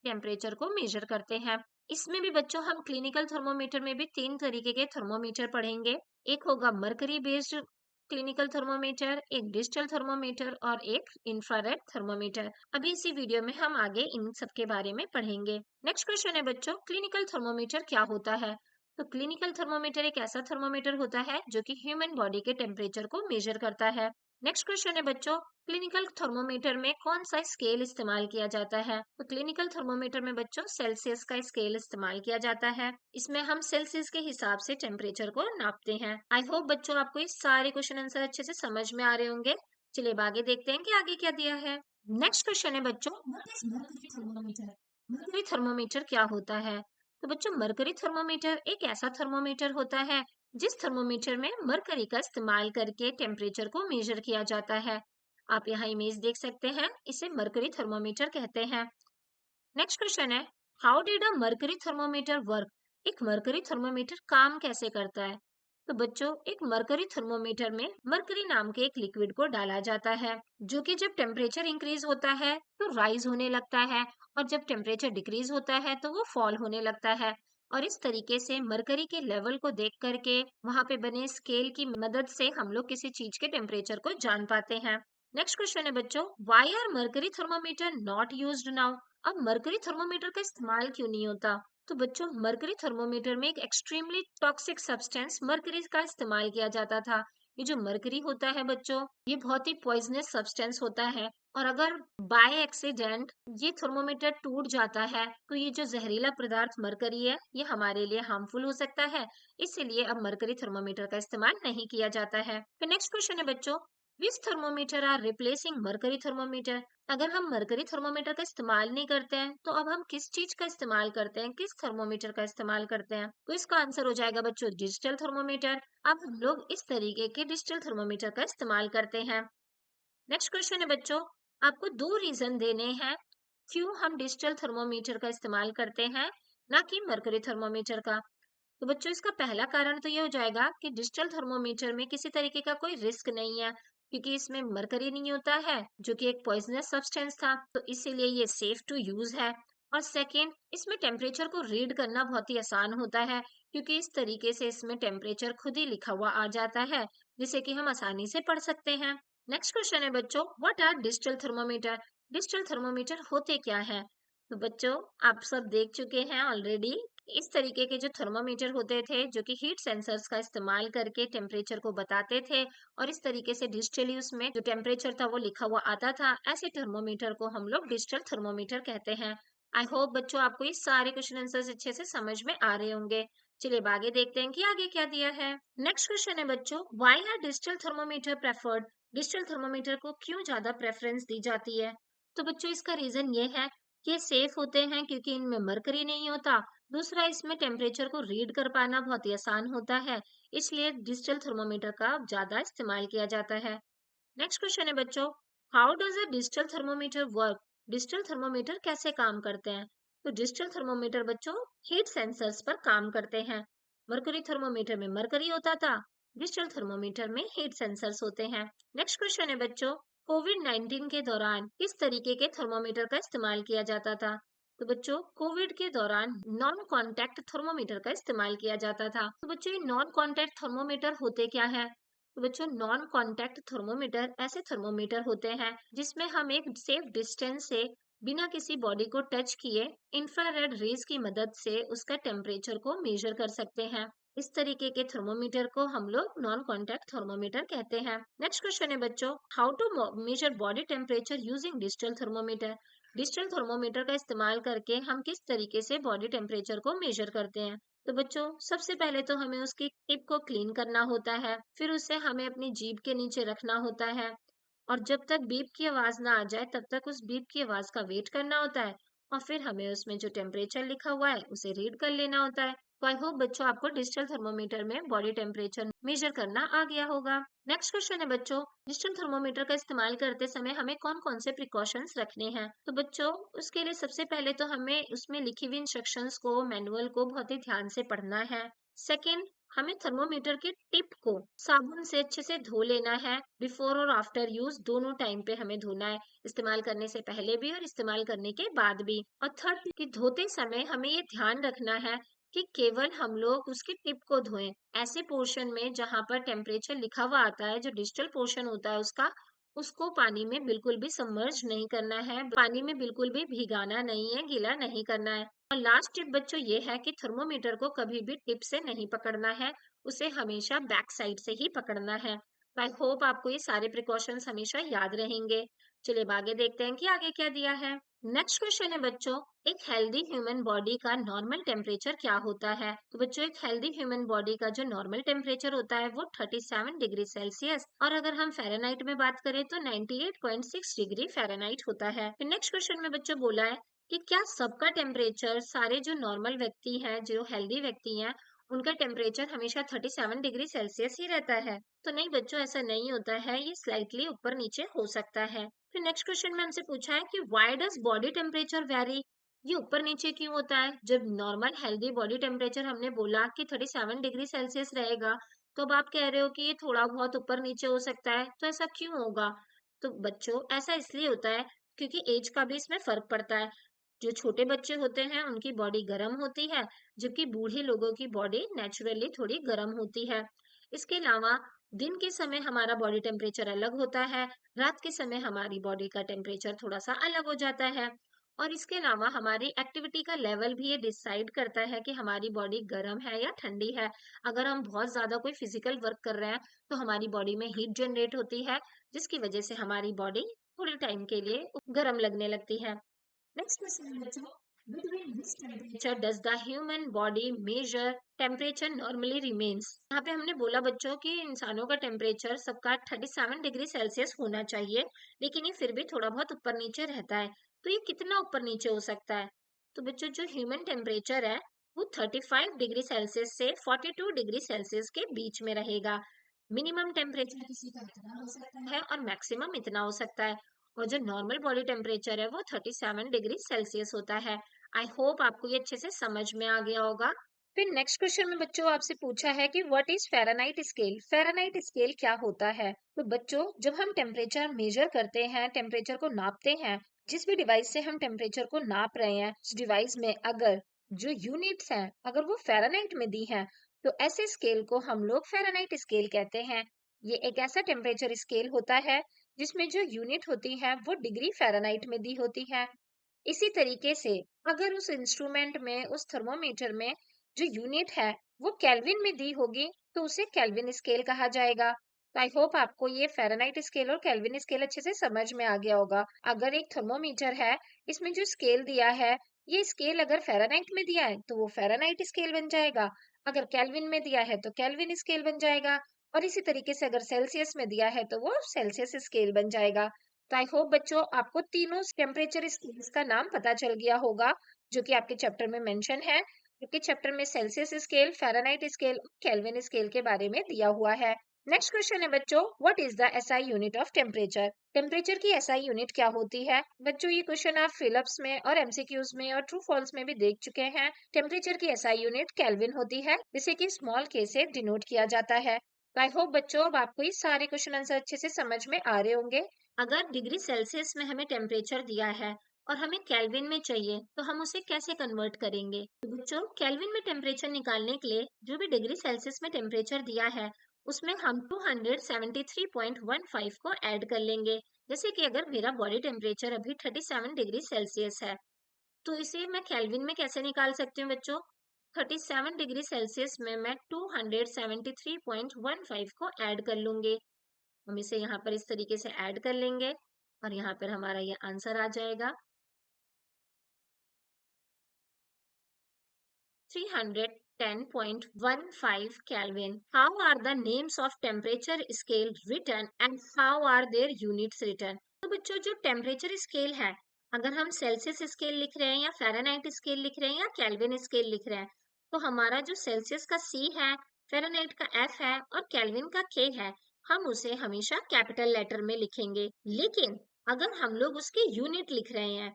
टेम्परेचर को मेजर करते हैं। इसमें भी बच्चों हम क्लिनिकल थर्मोमीटर में भी तीन तरीके के थर्मोमीटर पढ़ेंगे। एक होगा मरकरी बेस्ड क्लिनिकल थर्मोमीटर, एक डिजिटल थर्मोमीटर और एक इंफ्रारेड थर्मोमीटर। अभी इसी वीडियो में हम आगे इन सब के बारे में पढ़ेंगे। नेक्स्ट क्वेश्चन है बच्चों, क्लिनिकल थर्मोमीटर क्या होता है? तो क्लिनिकल थर्मोमीटर एक ऐसा थर्मोमीटर होता है जो कि ह्यूमन बॉडी के टेम्परेचर को मेजर करता है। नेक्स्ट क्वेश्चन है बच्चों, क्लिनिकल थर्मोमीटर में कौन सा स्केल इस्तेमाल किया जाता है? तो क्लिनिकल थर्मोमीटर में बच्चों सेल्सियस का स्केल इस्तेमाल किया जाता है। इसमें हम सेल्सियस के हिसाब से टेम्परेचर को नापते हैं। आई होप बच्चों आपको ये सारे क्वेश्चन आंसर अच्छे से समझ में आ रहे होंगे। चलिए अब आगे देखते हैं कि आगे क्या दिया है। नेक्स्ट क्वेश्चन है बच्चों, what is mercury thermometer? Mercury thermometer क्या होता है? तो बच्चों मरकरी थर्मोमीटर एक ऐसा थर्मोमीटर होता है जिस थर्मोमीटर में मरकरी का इस्तेमाल करके टेम्परेचर को मेजर किया जाता है। आप यहाँ इमेज देख सकते हैं, इसे मरकरी थर्मोमीटर कहते हैं। नेक्स्ट क्वेश्चन है, how did a mercury thermometer work? एक मरकरी थर्मोमीटर काम कैसे करता है? तो बच्चों एक मरकरी थर्मोमीटर में मरकरी नाम के एक लिक्विड को डाला जाता है जो कि जब टेम्परेचर इंक्रीज होता है तो राइज होने लगता है और जब टेम्परेचर डिक्रीज होता है तो वो फॉल होने लगता है। और इस तरीके से मरकरी के लेवल को देख करके वहां पे बने स्केल की मदद से हम लोग किसी चीज के टेम्परेचर को जान पाते हैं। नेक्स्ट क्वेश्चन है बच्चों, why are mercury thermometer not used now? अब मरकरी थर्मोमीटर का इस्तेमाल क्यों नहीं होता? तो बच्चों मरकरी थर्मोमीटर में एक एक्सट्रीमली टॉक्सिक सब्सटेंस मरकरी का इस्तेमाल किया जाता था। ये जो मरकरी होता है बच्चों, ये बहुत ही पॉइजनस सब्सटेंस होता है और अगर बाय एक्सीडेंट ये थर्मोमीटर टूट जाता है तो ये जो जहरीला पदार्थ मरकरी है ये हमारे लिए हार्मफुल हो सकता है। इसीलिए अब मरकरी थर्मोमीटर का इस्तेमाल नहीं किया जाता है। फिर नेक्स्ट क्वेश्चन है बच्चों, which thermometer are replacing mercury thermometer? अगर हम मरकरी थर्मोमीटर का इस्तेमाल नहीं करते हैं तो अब हम किस चीज का इस्तेमाल करते हैं, किस थर्मोमीटर का इस्तेमाल करते हैं? तो इसका आंसर हो जाएगा बच्चों डिजिटल थर्मोमीटर। अब हम लोग इस तरीके के डिजिटल थर्मोमीटर का इस्तेमाल करते हैं। नेक्स्ट क्वेश्चन है बच्चों, आपको दो रीजन देने हैं क्यों हम डिजिटल थर्मोमीटर का इस्तेमाल करते हैं ना कि मरकरी थर्मोमीटर का। तो बच्चों इसका पहला कारण तो ये हो जाएगा कि डिजिटल थर्मोमीटर में किसी तरीके का कोई रिस्क नहीं है क्योंकि इसमें मरकरी नहीं होता है जो कि एक पॉइजनस सब्सटेंस था, तो इसीलिए ये सेफ टू यूज है। और सेकेंड, इसमें टेम्परेचर को रीड करना बहुत ही आसान होता है क्योंकि इस तरीके से इसमें टेम्परेचर खुद ही लिखा हुआ आ जाता है जिसे कि हम आसानी से पढ़ सकते हैं। नेक्स्ट क्वेश्चन है बच्चों, what are digital thermometer? Digital thermometer होते क्या है? तो बच्चों आप सब देख चुके हैं ऑलरेडी, इस तरीके के जो थर्मोमीटर होते थे जो कि हीट सेंसर्स का इस्तेमाल करके टेम्परेचर को बताते थे और इस तरीके से डिजिटली उसमें जो टेम्परेचर था वो लिखा हुआ आता था, ऐसे थर्मोमीटर को हम लोग डिजिटल थर्मोमीटर कहते हैं। आई होप बच्चों आपको ये सारे क्वेश्चन आंसर्स अच्छे से समझ में आ रहे होंगे। चलिए अब आगे देखते हैं कि आगे क्या दिया है। नेक्स्ट क्वेश्चन है बच्चों, why are digital thermometer preferred? Digital thermometer को क्यों ज्यादा प्रेफरेंस दी जाती है? तो बच्चों इसका रीजन ये है कि ये सेफ होते हैं क्योंकि इनमें मरकरी नहीं होता। दूसरा, इसमें टेम्परेचर को रीड कर पाना बहुत ही आसान होता है, इसलिए डिजिटल थर्मोमीटर का ज्यादा इस्तेमाल किया जाता है। नेक्स्ट क्वेश्चन है बच्चों, how does a digital thermometer work? Digital thermometer कैसे काम करते हैं? तो डिजिटल थर्मोमीटर बच्चों हीट सेंसर्स पर काम करते हैं। मरकरी थर्मोमीटर में मरकरी होता था, डिजिटल थर्मोमीटर में हीट सेंसर्स होते हैं। नेक्स्ट क्वेश्चन है बच्चों, कोविड-19 के दौरान किस तरीके के थर्मोमीटर का इस्तेमाल किया जाता था? तो बच्चों कोविड के दौरान नॉन कॉन्टैक्ट थर्मोमीटर का इस्तेमाल किया जाता था। तो बच्चों ये नॉन कॉन्टैक्ट थर्मोमीटर होते क्या है? तो बच्चों नॉन कॉन्टैक्ट थर्मोमीटर ऐसे थर्मोमीटर होते हैं जिसमें हम एक सेफ डिस्टेंस से बिना किसी बॉडी को टच किए इंफ्रारेड रेज की मदद से उसका टेम्परेचर को मेजर कर सकते हैं। इस तरीके के थर्मोमीटर को हम लोग नॉन कॉन्टैक्ट थर्मोमीटर कहते हैं। नेक्स्ट क्वेश्चन है बच्चों, how to measure body temperature using digital thermometer? Digital thermometer का इस्तेमाल करके हम किस तरीके से बॉडी टेम्परेचर को मेजर करते हैं? तो बच्चों सबसे पहले तो हमें उसकी टिप को क्लीन करना होता है, फिर उसे हमें अपनी जीभ के नीचे रखना होता है और जब तक बीप की आवाज ना आ जाए तब तक उस बीप की आवाज का वेट करना होता है और फिर हमें उसमें जो टेम्परेचर लिखा हुआ है उसे रीड कर लेना होता है। तो आई होप बच्चों आपको डिजिटल थर्मोमीटर में बॉडी टेम्परेचर मेजर करना आ गया होगा। नेक्स्ट क्वेश्चन है बच्चों, डिजिटल थर्मोमीटर का इस्तेमाल करते समय हमें कौन कौन से प्रिकॉशंस रखने हैं? तो बच्चों उसके लिए सबसे पहले तो हमें उसमें लिखी हुई इंस्ट्रक्शंस को, मैनुअल को बहुत ही ध्यान से पढ़ना है। सेकेंड, हमें थर्मोमीटर की टिप को साबुन से अच्छे से धो लेना है। बिफोर और आफ्टर यूज दोनों टाइम पे हमें धोना है, इस्तेमाल करने से पहले भी और इस्तेमाल करने के बाद भी। और थर्ड कि धोते समय हमें ये ध्यान रखना है कि केवल हम लोग उसकी टिप को धोएं, ऐसे पोर्शन में जहां पर टेम्परेचर लिखा हुआ आता है, जो डिजिटल पोर्शन होता है उसका, उसको पानी में बिल्कुल भी सबमर्ज नहीं करना है, पानी में बिल्कुल भी भिगाना नहीं है, गीला नहीं करना है। और लास्ट टिप बच्चों ये है कि थर्मोमीटर को कभी भी टिप से नहीं पकड़ना है, उसे हमेशा बैक साइड से ही पकड़ना है। आई होप आपको ये सारे प्रिकॉशंस हमेशा याद रहेंगे। चलिए अब आगे देखते हैं कि आगे क्या दिया है। नेक्स्ट क्वेश्चन है बच्चों, एक हेल्दी ह्यूमन बॉडी का नॉर्मल टेम्परेचर क्या होता है? तो बच्चों एक हेल्दी ह्यूमन बॉडी का जो नॉर्मल टेम्परेचर होता है वो 37 डिग्री सेल्सियस और अगर हम फ़ारेनहाइट में बात करें तो 98.6 डिग्री फ़ारेनहाइट होता है। फिर नेक्स्ट क्वेश्चन में बच्चों बोला है कि क्या सबका टेम्परेचर, सारे जो नॉर्मल व्यक्ति हैं, जो हेल्दी व्यक्ति हैं, उनका टेम्परेचर हमेशा 37 डिग्री सेल्सियस ही रहता है? तो नहीं बच्चों ऐसा नहीं होता है, ये स्लाइटली ऊपर नीचे हो सकता है। फिर नेक्स्ट क्वेश्चन में हमसे पूछा है कि why does body temperature vary? ये ऊपर नीचे क्यों होता है? जब नॉर्मल हेल्दी बॉडी टेम्परेचर हमने बोला कि 37 डिग्री सेल्सियस रहेगा, तो अब आप कह रहे हो कि ये थोड़ा बहुत ऊपर नीचे हो सकता है, तो ऐसा क्यों होगा? तो बच्चों ऐसा इसलिए होता है क्योंकि एज का भी इसमें फर्क पड़ता है। जो छोटे बच्चे होते हैं उनकी बॉडी गर्म होती है, जबकि बूढ़े लोगों की बॉडी नेचुरली थोड़ी गर्म होती है। इसके अलावा दिन के समय हमारा बॉडी टेम्परेचर अलग होता है, रात के समय हमारी बॉडी का टेम्परेचर थोड़ा सा अलग हो जाता है और इसके अलावा हमारी एक्टिविटी का लेवल भी ये डिसाइड करता है कि हमारी बॉडी गर्म है या ठंडी है। अगर हम बहुत ज्यादा कोई फिजिकल वर्क कर रहे हैं तो हमारी बॉडी में हीट जनरेट होती है, जिसकी वजह से हमारी बॉडी थोड़े टाइम के लिए गर्म लगने लगती है। Next question है बच्चों, between which temperature does the human body measure temperature normally remains? यहाँ पे हमने बोला बच्चों कि इंसानों का टेम्परेचर सबका 37 डिग्री सेल्सियस होना चाहिए, लेकिन ये फिर भी थोड़ा बहुत ऊपर नीचे रहता है। तो ये कितना ऊपर नीचे हो सकता है? तो बच्चों जो ह्यूमन टेम्परेचर है वो 35 डिग्री सेल्सियस से 42 डिग्री सेल्सियस के बीच में रहेगा। मिनिमम टेम्परेचर किसी का इतना हो सकता है और मैक्सिमम इतना हो सकता है और जो नॉर्मल बॉडी टेम्परेचर है वो 37 डिग्री सेल्सियस होता है। आई होप आपको ये अच्छे से समझ में आ गया होगा। फिर नेक्स्ट क्वेश्चन में बच्चों आपसे पूछा है कि what is Fahrenheit scale? Fahrenheit scale क्या होता है? तो बच्चों जब हम टेम्परेचर मेजर करते हैं, टेम्परेचर को नापते हैं, जिस भी डिवाइस से हम टेम्परेचर को नाप रहे हैं, उस डिवाइस में अगर जो यूनिट्स हैं अगर वो फ़ारेनहाइट में दी हैं, तो ऐसे स्केल को हम लोग फ़ारेनहाइट स्केल कहते हैं। ये एक ऐसा टेम्परेचर स्केल होता है जिसमें जो यूनिट होती है वो डिग्री फ़ारेनहाइट में दी होती है। इसी तरीके से अगर उस इंस्ट्रूमेंट में, उस थर्मोमीटर में जो यूनिट है वो केल्विन में दी होगी तो उसे केल्विन स्केल कहा जाएगा। तो आई होप आपको ये फ़ारेनहाइट स्केल और केल्विन स्केल अच्छे से समझ में आ गया होगा। अगर एक थर्मोमीटर है, इसमें जो स्केल दिया है, ये स्केल अगर फ़ारेनहाइट में दिया है तो वो फ़ारेनहाइट स्केल बन जाएगा, अगर केल्विन में दिया है तो केल्विन स्केल बन जाएगा और इसी तरीके से अगर सेल्सियस में दिया है तो वो सेल्सियस स्केल बन जाएगा। तो आई होप बच्चों आपको तीनों टेम्परेचर स्केल्स का नाम पता चल गया होगा जो कि आपके चैप्टर में मेंशन है। आपके चैप्टर में Celsius scale, Fahrenheit scale, kelvin scale के बारे में दिया हुआ है। नेक्स्ट क्वेश्चन है बच्चों, what is the SI unit of temperature? Temperature की एसआई यूनिट क्या होती है? बच्चों ये क्वेश्चन आप फिलअप्स में और एमसीक्यूज में और ट्रू फॉल्स में भी देख चुके हैं। टेम्परेचर की एसआई यूनिट केल्विन होती है, जिसे कि स्मॉल के से डिनोट किया जाता है। आई होप बच्चों अब आपको ये सारे क्वेश्चन आंसर अच्छे से समझ में आ रहे होंगे। अगर डिग्री सेल्सियस में हमें टेम्परेचर दिया है और हमें केल्विन में चाहिए तो हम उसे कैसे कन्वर्ट करेंगे? तो बच्चों केल्विन में टेम्परेचर निकालने के लिए जो भी डिग्री सेल्सियस में टेम्परेचर दिया है उसमें हम 273.15 को ऐड कर लेंगे। जैसे कि अगर मेरा बॉडी टेम्परेचर अभी 37 डिग्री सेल्सियस है तो इसे मैं केल्विन में कैसे निकाल सकती हूँ बच्चों? 37 डिग्री सेल्सियस में मैं 273.15 को ऐड कर लूंगी। हम इसे यहाँ पर इस तरीके से ऐड कर लेंगे और यहाँ पर हमारा ये आंसर आ जाएगा 310.15 Kelvin. How are the names of temperature scale written and how are their units written? तो बच्चों जो टेम्परेचर स्केल है, अगर हम सेल्सियस स्केल लिख रहे हैं या फ़ारेनहाइट स्केल लिख रहे हैं या केल्विन स्केल लिख रहे हैं, तो हमारा जो सेल्सियस का C है, फ़ारेनहाइट का F है और केल्विन का K है, हम उसे हमेशा कैपिटल लेटर में लिखेंगे। लेकिन अगर हम लोग उसके यूनिट लिख रहे हैं,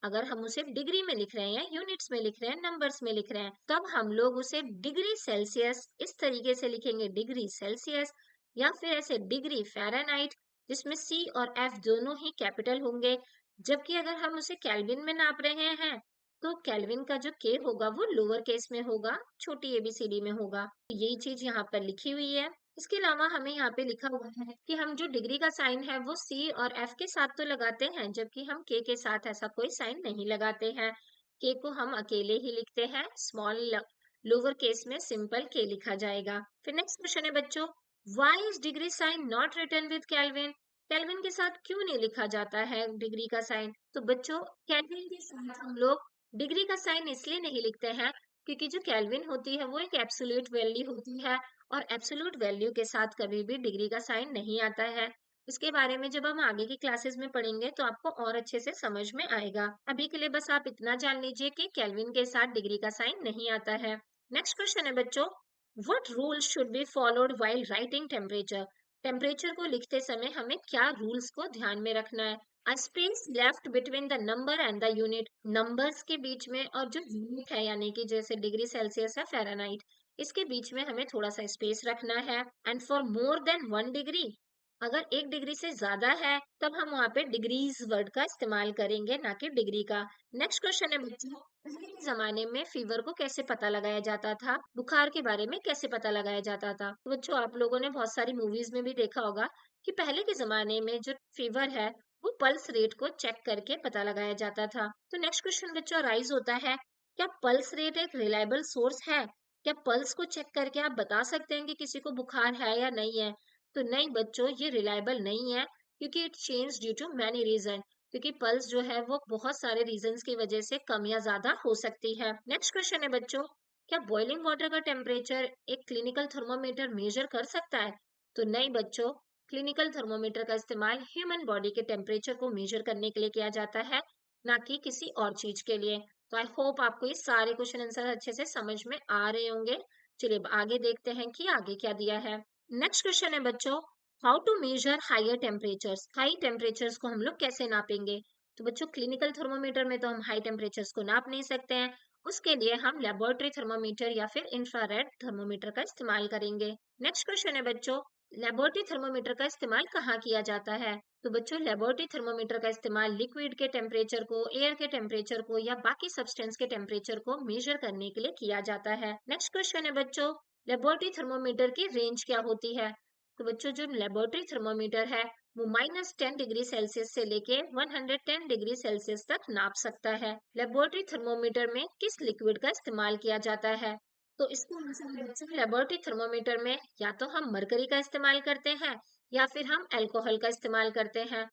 अगर हम उसे डिग्री में लिख रहे हैं, यूनिट्स में लिख रहे हैं, नंबर्स में लिख रहे हैं, तब हम लोग उसे डिग्री सेल्सियस इस तरीके से लिखेंगे, डिग्री सेल्सियस, या फिर ऐसे डिग्री फ़ारेनहाइट, जिसमें सी और एफ दोनों ही कैपिटल होंगे। जबकि अगर हम उसे केल्विन में नाप रहे हैं तो केल्विन का जो के होगा वो लोअर केस में होगा, छोटी एबीसीडी में होगा। तो यही चीज यहाँ पर लिखी हुई है। इसके अलावा हमें यहाँ पे लिखा हुआ है कि हम जो डिग्री का साइन है वो सी और एफ के साथ तो लगाते हैं, जबकि हम के साथ ऐसा कोई साइन नहीं लगाते हैं। के को हम अकेले ही लिखते हैं, स्मॉल लोअर केस में सिंपल के लिखा जाएगा। फिर नेक्स्ट क्वेश्चन है बच्चों, why is degree sign not written with Kelvin? Kelvin के साथ क्यों नहीं लिखा जाता है डिग्री का साइन? तो बच्चों केल्विन के साथ हम लोग डिग्री का साइन इसलिए नहीं लिखते हैं क्योंकि जो केल्विन होती है वो एक एब्सोल्यूट वैल्यू होती है और एब्सोल्यूट वैल्यू के साथ कभी भी डिग्री का साइन नहीं आता है। इसके बारे में जब हम आगे की क्लासेस में पढ़ेंगे तो आपको और अच्छे से समझ में आएगा। अभी के लिए बस आप इतना जान लीजिए कि केल्विन के साथ डिग्री का साइन नहीं आता है। नेक्स्ट क्वेश्चन है बच्चों, what rules should be followed while writing temperature? Temperature को लिखते समय हमें क्या रूल्स को ध्यान में रखना है? A space left between the number and the unit, numbers के बीच में और जो यूनिट है यानी कि जैसे डिग्री सेल्सियस है फ़ारेनहाइट, इसके बीच में हमें थोड़ा सा स्पेस रखना है। And for more than 1 degree, अगर 1 डिग्री से ज्यादा है तब हम वहां पे डिग्रीज वर्ड का इस्तेमाल करेंगे, ना कि डिग्री का। नेक्स्ट क्वेश्चन है बच्चों, पहले के जमाने में फीवर को कैसे पता लगाया जाता था? बुखार के बारे में कैसे पता लगाया जाता था? तो बच्चों आप लोगों ने बहुत सारी मूवीज में भी देखा होगा कि पहले के जमाने में जो फीवर है वो पल्स रेट को चेक करके पता लगाया जाता था। तो नेक्स्ट क्वेश्चन बच्चों राइज होता है, क्या पल्स रेट एक रिलायबल सोर्स है? क्या पल्स को चेक करके आप बता सकते हैं कि किसी को बुखार है या नहीं है? तो नहीं बच्चों, ये रिलायबल नहीं है क्योंकि it change due to many reason, क्योंकि पल्स जो है वो बहुत सारे रीजंस की वजह से कम या ज्यादा हो सकती है। नेक्स्ट क्वेश्चन है बच्चों, क्या बॉइलिंग वाटर का टेम्परेचर एक क्लिनिकल थर्मोमीटर मेजर कर सकता है? तो नहीं बच्चों, क्लिनिकल थर्मोमीटर का इस्तेमाल ह्यूमन बॉडी के टेम्परेचर को मेजर करने के लिए किया जाता है, ना कि किसी और चीज के लिए। तो आई होप आपको ये सारे क्वेश्चन आंसर अच्छे से समझ में आ रहे होंगे। चलिए अब आगे देखते हैं कि आगे क्या दिया है। नेक्स्ट क्वेश्चन है बच्चों, how to measure higher temperatures? High temperatures को हम लोग कैसे नापेंगे? तो बच्चों क्लिनिकल थर्मोमीटर में तो हम हाई टेम्परेचर्स को नाप नहीं सकते हैं, उसके लिए हम लेबोरेटरी थर्मोमीटर या फिर इंफ्रारेड थर्मोमीटर का इस्तेमाल करेंगे। नेक्स्ट क्वेश्चन है बच्चों, लेबोरेटरी थर्मोमीटर का इस्तेमाल कहाँ किया जाता है? तो बच्चों लेबोरेटरी थर्मोमीटर का इस्तेमाल लिक्विड के टेम्परेचर को, एयर के टेम्परेचर को या बाकी सब्सटेंस के टेम्परेचर को मेजर करने के लिए किया जाता है। नेक्स्ट क्वेश्चन है बच्चों, लेबोरेटरी थर्मोमीटर की रेंज क्या होती है? तो बच्चों जो लेबोरेटरी थर्मोमीटर है वो -10 डिग्री सेल्सियस से लेके 110 डिग्री सेल्सियस तक नाप सकता है। लेबोरेटरी थर्मोमीटर में किस लिक्विड का इस्तेमाल किया जाता है? तो इसका आंसर है बच्चों, लेबोरेटरी थर्मोमीटर में या तो हम मरकरी का इस्तेमाल करते हैं या फिर हम अल्कोहल का इस्तेमाल करते हैं।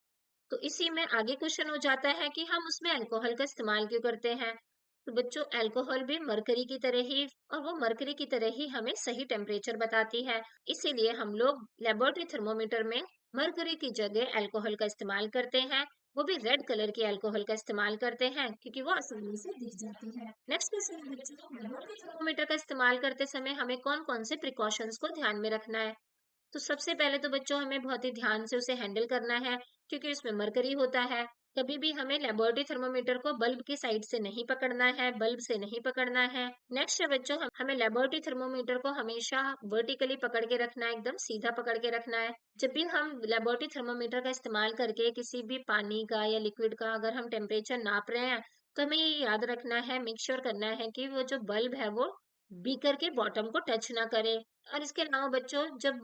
तो इसी में आगे क्वेश्चन हो जाता है कि हम उसमें अल्कोहल का इस्तेमाल क्यों करते हैं? तो बच्चों अल्कोहल भी मरकरी की तरह ही, और वो मरकरी की तरह ही हमें सही टेम्परेचर बताती है, इसीलिए हम लोग लेबोरेटरी थर्मोमीटर में मरकरी की जगह अल्कोहल का इस्तेमाल करते हैं। वो भी रेड कलर के अल्कोहल का इस्तेमाल करते हैं क्योंकि वो आसानी से दिख जाती है। नेक्स्ट क्वेश्चन है बच्चों, लेबोरेटरी थर्मोमीटर का इस्तेमाल करते समय हमें कौन कौन से प्रिकॉशंस को ध्यान में रखना है? तो सबसे पहले तो बच्चों हमें बहुत ही ध्यान से उसे हैंडल करना है, क्योंकि उसमें मरकरी होता है। कभी भी हमें लेबोरेटरी थर्मोमीटर को बल्ब की साइड से नहीं पकड़ना है, बल्ब से नहीं पकड़ना है। नेक्स्ट है बच्चों, हमें लेबोरेटरी थर्मोमीटर को हमेशा वर्टिकली पकड़ के रखना है, एकदम सीधा पकड़ के रखना है। जब भी हम लेबोरेटरी थर्मोमीटर का इस्तेमाल करके किसी भी पानी का या लिक्विड का अगर हम टेम्परेचर नाप रहे हैं, तो हमें ये याद रखना है, मेक श्योर करना है कि वो जो बल्ब है वो बीकर के बॉटम को टच ना करे। और इसके अलावा बच्चों, जब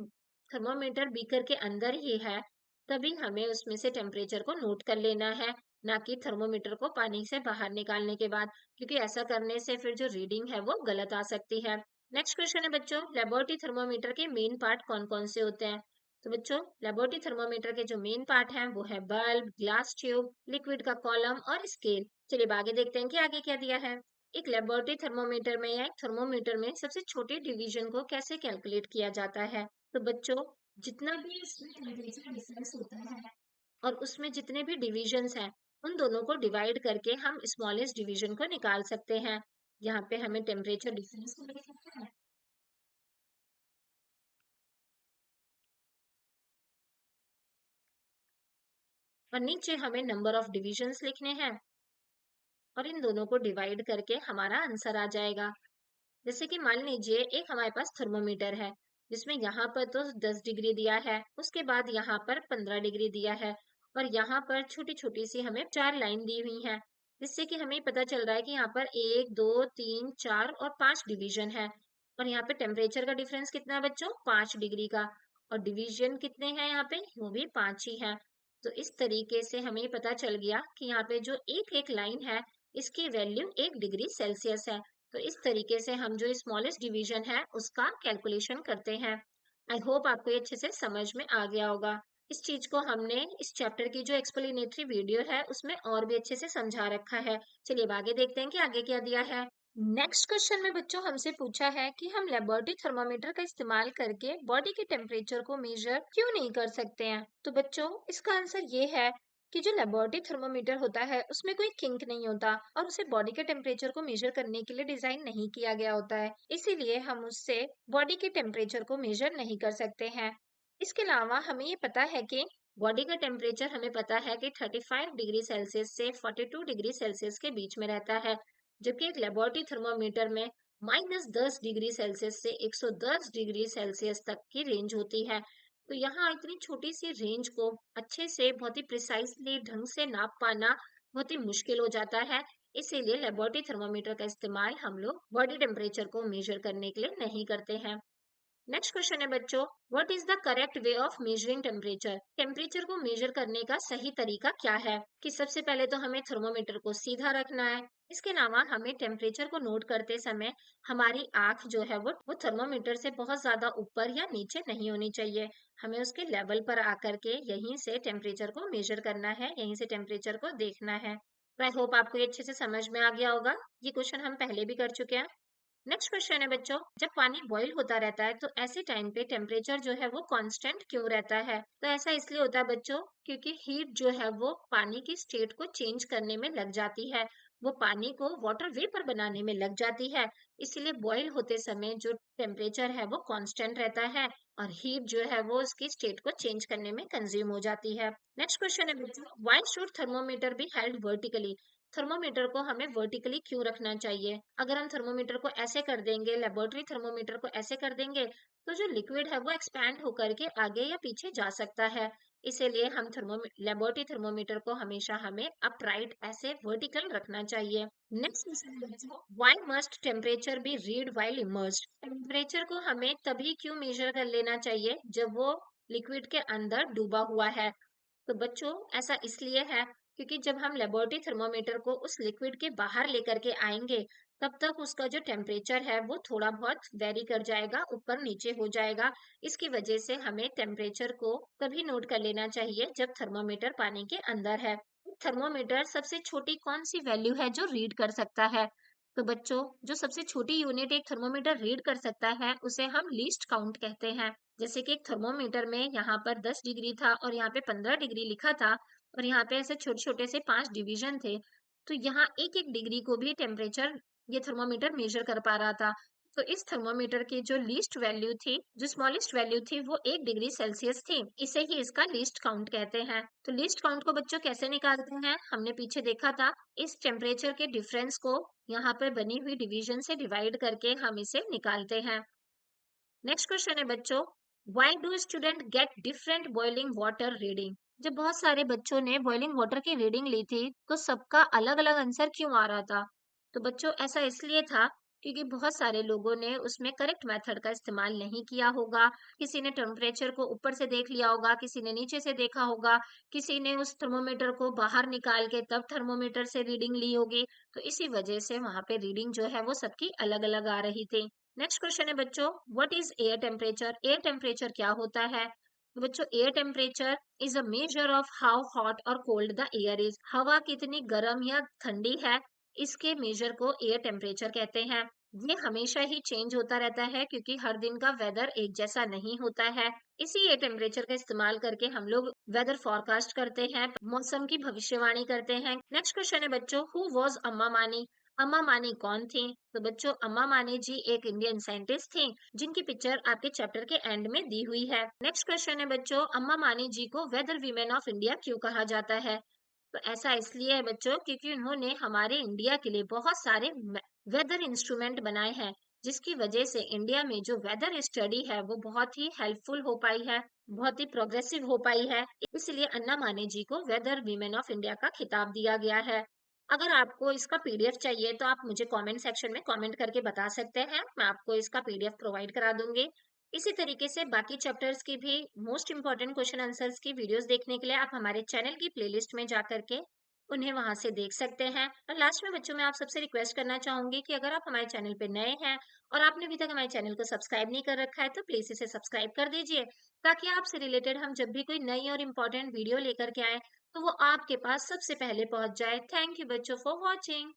थर्मोमीटर बीकर के अंदर ही है, तभी हमें उसमें से टेम्परेचर को नोट कर लेना है, ना कि थर्मोमीटर को पानी से बाहर निकालने के बाद, क्योंकि ऐसा करने से फिर जो रीडिंग है वो गलत आ सकती है। नेक्स्ट क्वेश्चन है बच्चों, लेबोरेटरी थर्मोमीटर के मेन पार्ट कौन कौन से होते हैं? तो बच्चों, लेबोरेटरी थर्मोमीटर के जो मेन पार्ट हैं वो है बल्ब, ग्लास ट्यूब, लिक्विड का कॉलम और स्केल। चलिए अब आगे देखते हैं कि आगे क्या दिया है। एक लेबोरेटरी थर्मोमीटर में या एक थर्मोमीटर में सबसे छोटे डिवीजन को कैसे कैलकुलेट किया जाता है? तो बच्चों, जितना भी उसमें टेम्परेचर डिफरेंस होता है और उसमें जितने भी डिविजन्स हैं, उन दोनों को डिवाइड करके हम स्मॉलेस्ट डिवीजन को निकाल सकते हैं। यहाँ पे हमें टेम्परेचर डिफरेंस को लिखना है और नीचे हमें नंबर ऑफ डिविजन्स लिखने हैं और इन दोनों को डिवाइड करके हमारा आंसर आ जाएगा। जैसे कि मान लीजिए एक हमारे पास थर्मोमीटर है, जिसमें यहाँ पर तो 10 डिग्री दिया है, उसके बाद यहाँ पर 15 डिग्री दिया है और यहाँ पर छोटी छोटी सी हमें 4 लाइन दी हुई है, जिससे कि हमें पता चल रहा है कि यहाँ पर 1 2 3 4 और 5 डिवीजन है। और यहाँ पे टेम्परेचर का डिफरेंस कितना है बच्चों? 5 डिग्री का। और डिवीजन कितने हैं यहाँ पे? वो भी 5 ही है। तो इस तरीके से हमें पता चल गया कि यहाँ पे जो एक एक लाइन है, इसकी वैल्यू 1 डिग्री सेल्सियस है। तो इस तरीके से हम जो स्मॉलेस्ट डिवीजन है उसका कैलकुलेशन करते हैं। आई होप आपको ये अच्छे से समझ में आ गया होगा। इस चीज को हमने इस चैप्टर की जो एक्सप्लेनेटरी वीडियो है उसमें और भी अच्छे से समझा रखा है। चलिए अब आगे देखते हैं कि आगे क्या दिया है। नेक्स्ट क्वेश्चन में बच्चों हमसे पूछा है कि हम लेबोरेटरी थर्मामीटर का इस्तेमाल करके बॉडी के टेम्परेचर को मेजर क्यों नहीं कर सकते हैं? तो बच्चों, इसका आंसर ये है कि जो लेबोरेटरी थर्मोमीटर होता है उसमें कोई किंक नहीं होता और उसे बॉडी के टेम्परेचर को मेजर करने के लिए डिजाइन नहीं किया गया होता है, इसीलिए हम उससे बॉडी के टेम्परेचर को मेजर नहीं कर सकते हैं। इसके अलावा हमें ये पता है कि बॉडी का टेम्परेचर हमें पता है कि 35 डिग्री सेल्सियस से 42 डिग्री सेल्सियस के बीच में रहता है, जबकि एक लेबोरेटरी थर्मोमीटर में -10 डिग्री सेल्सियस से 110 डिग्री सेल्सियस तक की रेंज होती है। तो यहाँ इतनी छोटी सी रेंज को अच्छे से बहुत ही प्रिसाइसली ढंग से नाप पाना बहुत ही मुश्किल हो जाता है। इसीलिए लेबोरेटरी थर्मोमीटर का इस्तेमाल हम लोग बॉडी टेम्परेचर को मेजर करने के लिए नहीं करते हैं। नेक्स्ट क्वेश्चन है बच्चों, what is the correct way of measuring temperature? Temperature को मेजर करने का सही तरीका क्या है? कि सबसे पहले तो हमें थर्मोमीटर को सीधा रखना है। इसके अलावा हमें टेम्परेचर को नोट करते समय हमारी आंख जो है वो थर्मोमीटर से बहुत ज्यादा ऊपर या नीचे नहीं होनी चाहिए। हमें उसके लेवल पर आकर के यहीं से टेम्परेचर को मेजर करना है, यहीं से टेम्परेचर को देखना है। आई होप आपको ये अच्छे से समझ में आ गया होगा। ये क्वेश्चन हम पहले भी कर चुके हैं। नेक्स्ट क्वेश्चन है बच्चों, जब पानी बॉईल होता रहता है तो ऐसे टाइम पे टेम्परेचर जो है वो कांस्टेंट क्यों रहता है? तो ऐसा इसलिए होता है बच्चों, क्योंकि हीट जो है वो पानी की स्टेट को चेंज करने में लग जाती है, वो पानी को वाटर वेपर बनाने में लग जाती है। इसलिए बॉईल होते समय जो टेम्परेचर है वो कांस्टेंट रहता है और हीट जो है वो उसकी स्टेट को चेंज करने में कंज्यूम हो जाती है। नेक्स्ट क्वेश्चन है बच्चों, why should thermometer be held vertically? Thermometer को हमें वर्टिकली क्यों रखना चाहिए? अगर हम थर्मोमीटर को ऐसे कर देंगे, लेबोरेटरी थर्मोमीटर को ऐसे कर देंगे, तो जो लिक्विड है वो एक्सपैंड होकर के आगे या पीछे जा सकता है। इसीलिए हम लेबोरेटरी थर्मोमीटर को हमेशा हमें अपराइट ऐसे वर्टिकल रखना चाहिए। नेक्स्ट क्वेश्चन है बच्चों, why must temperature be read while immersed? Temperature को हमें तभी क्यों मेजर कर लेना चाहिए जब वो लिक्विड के अंदर डूबा हुआ है? तो बच्चों, ऐसा इसलिए है क्योंकि जब हम लेबोरेटरी थर्मोमीटर को उस लिक्विड के बाहर लेकर के आएंगे, तब तक उसका जो टेम्परेचर है वो थोड़ा बहुत वेरी कर जाएगा, ऊपर नीचे हो जाएगा। इसकी वजह से हमें टेम्परेचर को तभी नोट कर लेना चाहिए जब थर्मोमीटर पानी के अंदर है। थर्मोमीटर सबसे छोटी कौन सी वैल्यू है जो रीड कर सकता है? तो बच्चों, जो सबसे छोटी यूनिट एक थर्मोमीटर रीड कर सकता है उसे हम लीस्ट काउंट कहते हैं। जैसे कि एक थर्मोमीटर में यहाँ पर 10 डिग्री था और यहाँ पे 15 डिग्री लिखा था और यहाँ पे ऐसे छोटे छोटे से 5 डिवीजन थे, तो यहाँ एक एक डिग्री को भी टेम्परेचर ये थर्मोमीटर मेजर कर पा रहा था। तो इस थर्मोमीटर की जो लीस्ट वैल्यू थी, जो स्मॉलेस्ट वैल्यू थी, वो 1 डिग्री सेल्सियस थी। इसे ही इसका लीस्ट काउंट कहते हैं। तो लीस्ट काउंट को बच्चों कैसे निकालते हैं, हमने पीछे देखा था। इस टेम्परेचर के डिफरेंस को यहाँ पर बनी हुई डिवीजन से डिवाइड करके हम इसे निकालते हैं। नेक्स्ट क्वेश्चन है बच्चों, why do student get different boiling water reading. जब बहुत सारे बच्चों ने बॉइलिंग वाटर की रीडिंग ली थी, तो सबका अलग अलग आंसर क्यों आ रहा था? तो बच्चों ऐसा इसलिए था क्योंकि बहुत सारे लोगों ने उसमें करेक्ट मेथड का इस्तेमाल नहीं किया होगा। किसी ने टेम्परेचर को ऊपर से देख लिया होगा, किसी ने नीचे से देखा होगा, किसी ने उस थर्मोमीटर को बाहर निकाल के तब थर्मोमीटर से रीडिंग ली होगी। तो इसी वजह से वहां पे रीडिंग जो है वो सबकी अलग अलग आ रही थी। नेक्स्ट क्वेश्चन है बच्चों, what is air temperature. Air temperature क्या होता है? तो बच्चों air temperature is a measure of how hot और कोल्ड द एयर इज। हवा कितनी गर्म या ठंडी है, इसके मेजर को एयर टेम्परेचर कहते हैं। ये हमेशा ही चेंज होता रहता है क्योंकि हर दिन का वेदर एक जैसा नहीं होता है। इसी एयर टेम्परेचर का इस्तेमाल करके हम लोग वेदर फोरकास्ट करते हैं, मौसम की भविष्यवाणी करते हैं। नेक्स्ट क्वेश्चन है बच्चों, हु वॉज अम्मा मानी। अम्मा मानी कौन थी? तो बच्चों अम्मा मानी जी एक इंडियन साइंटिस्ट थी, जिनकी पिक्चर आपके चैप्टर के एंड में दी हुई है। नेक्स्ट क्वेश्चन है बच्चों, अम्मा मानी जी को वेदर वीमेन ऑफ इंडिया क्यों कहा जाता है? तो ऐसा इसलिए है बच्चों क्योंकि उन्होंने हमारे इंडिया के लिए बहुत सारे वेदर इंस्ट्रूमेंट बनाए हैं, जिसकी वजह से इंडिया में जो वेदर स्टडी है वो बहुत ही हेल्पफुल हो पाई है, बहुत ही प्रोग्रेसिव हो पाई है। इसलिए अन्ना माने जी को वेदर वीमेन ऑफ इंडिया का खिताब दिया गया है। अगर आपको इसका पीडीएफ चाहिए तो आप मुझे कमेंट सेक्शन में कमेंट करके बता सकते हैं, मैं आपको इसका पीडीएफ प्रोवाइड करा दूंगी। इसी तरीके से बाकी चैप्टर्स की भी मोस्ट इंपॉर्टेंट क्वेश्चन आंसर्स की वीडियोस देखने के लिए आप हमारे चैनल की प्लेलिस्ट में जा करके उन्हें वहां से देख सकते हैं। और लास्ट में बच्चों मैं आप सबसे रिक्वेस्ट करना चाहूंगी कि अगर आप हमारे चैनल पे नए हैं और आपने अभी तक हमारे चैनल को सब्सक्राइब नहीं कर रखा है तो प्लीज इसे सब्सक्राइब कर दीजिए, ताकि आपसे रिलेटेड हम जब भी कोई नई और इम्पोर्टेंट वीडियो लेकर के आए तो वो आपके पास सबसे पहले पहुंच जाए। थैंक यू बच्चों फॉर वॉचिंग।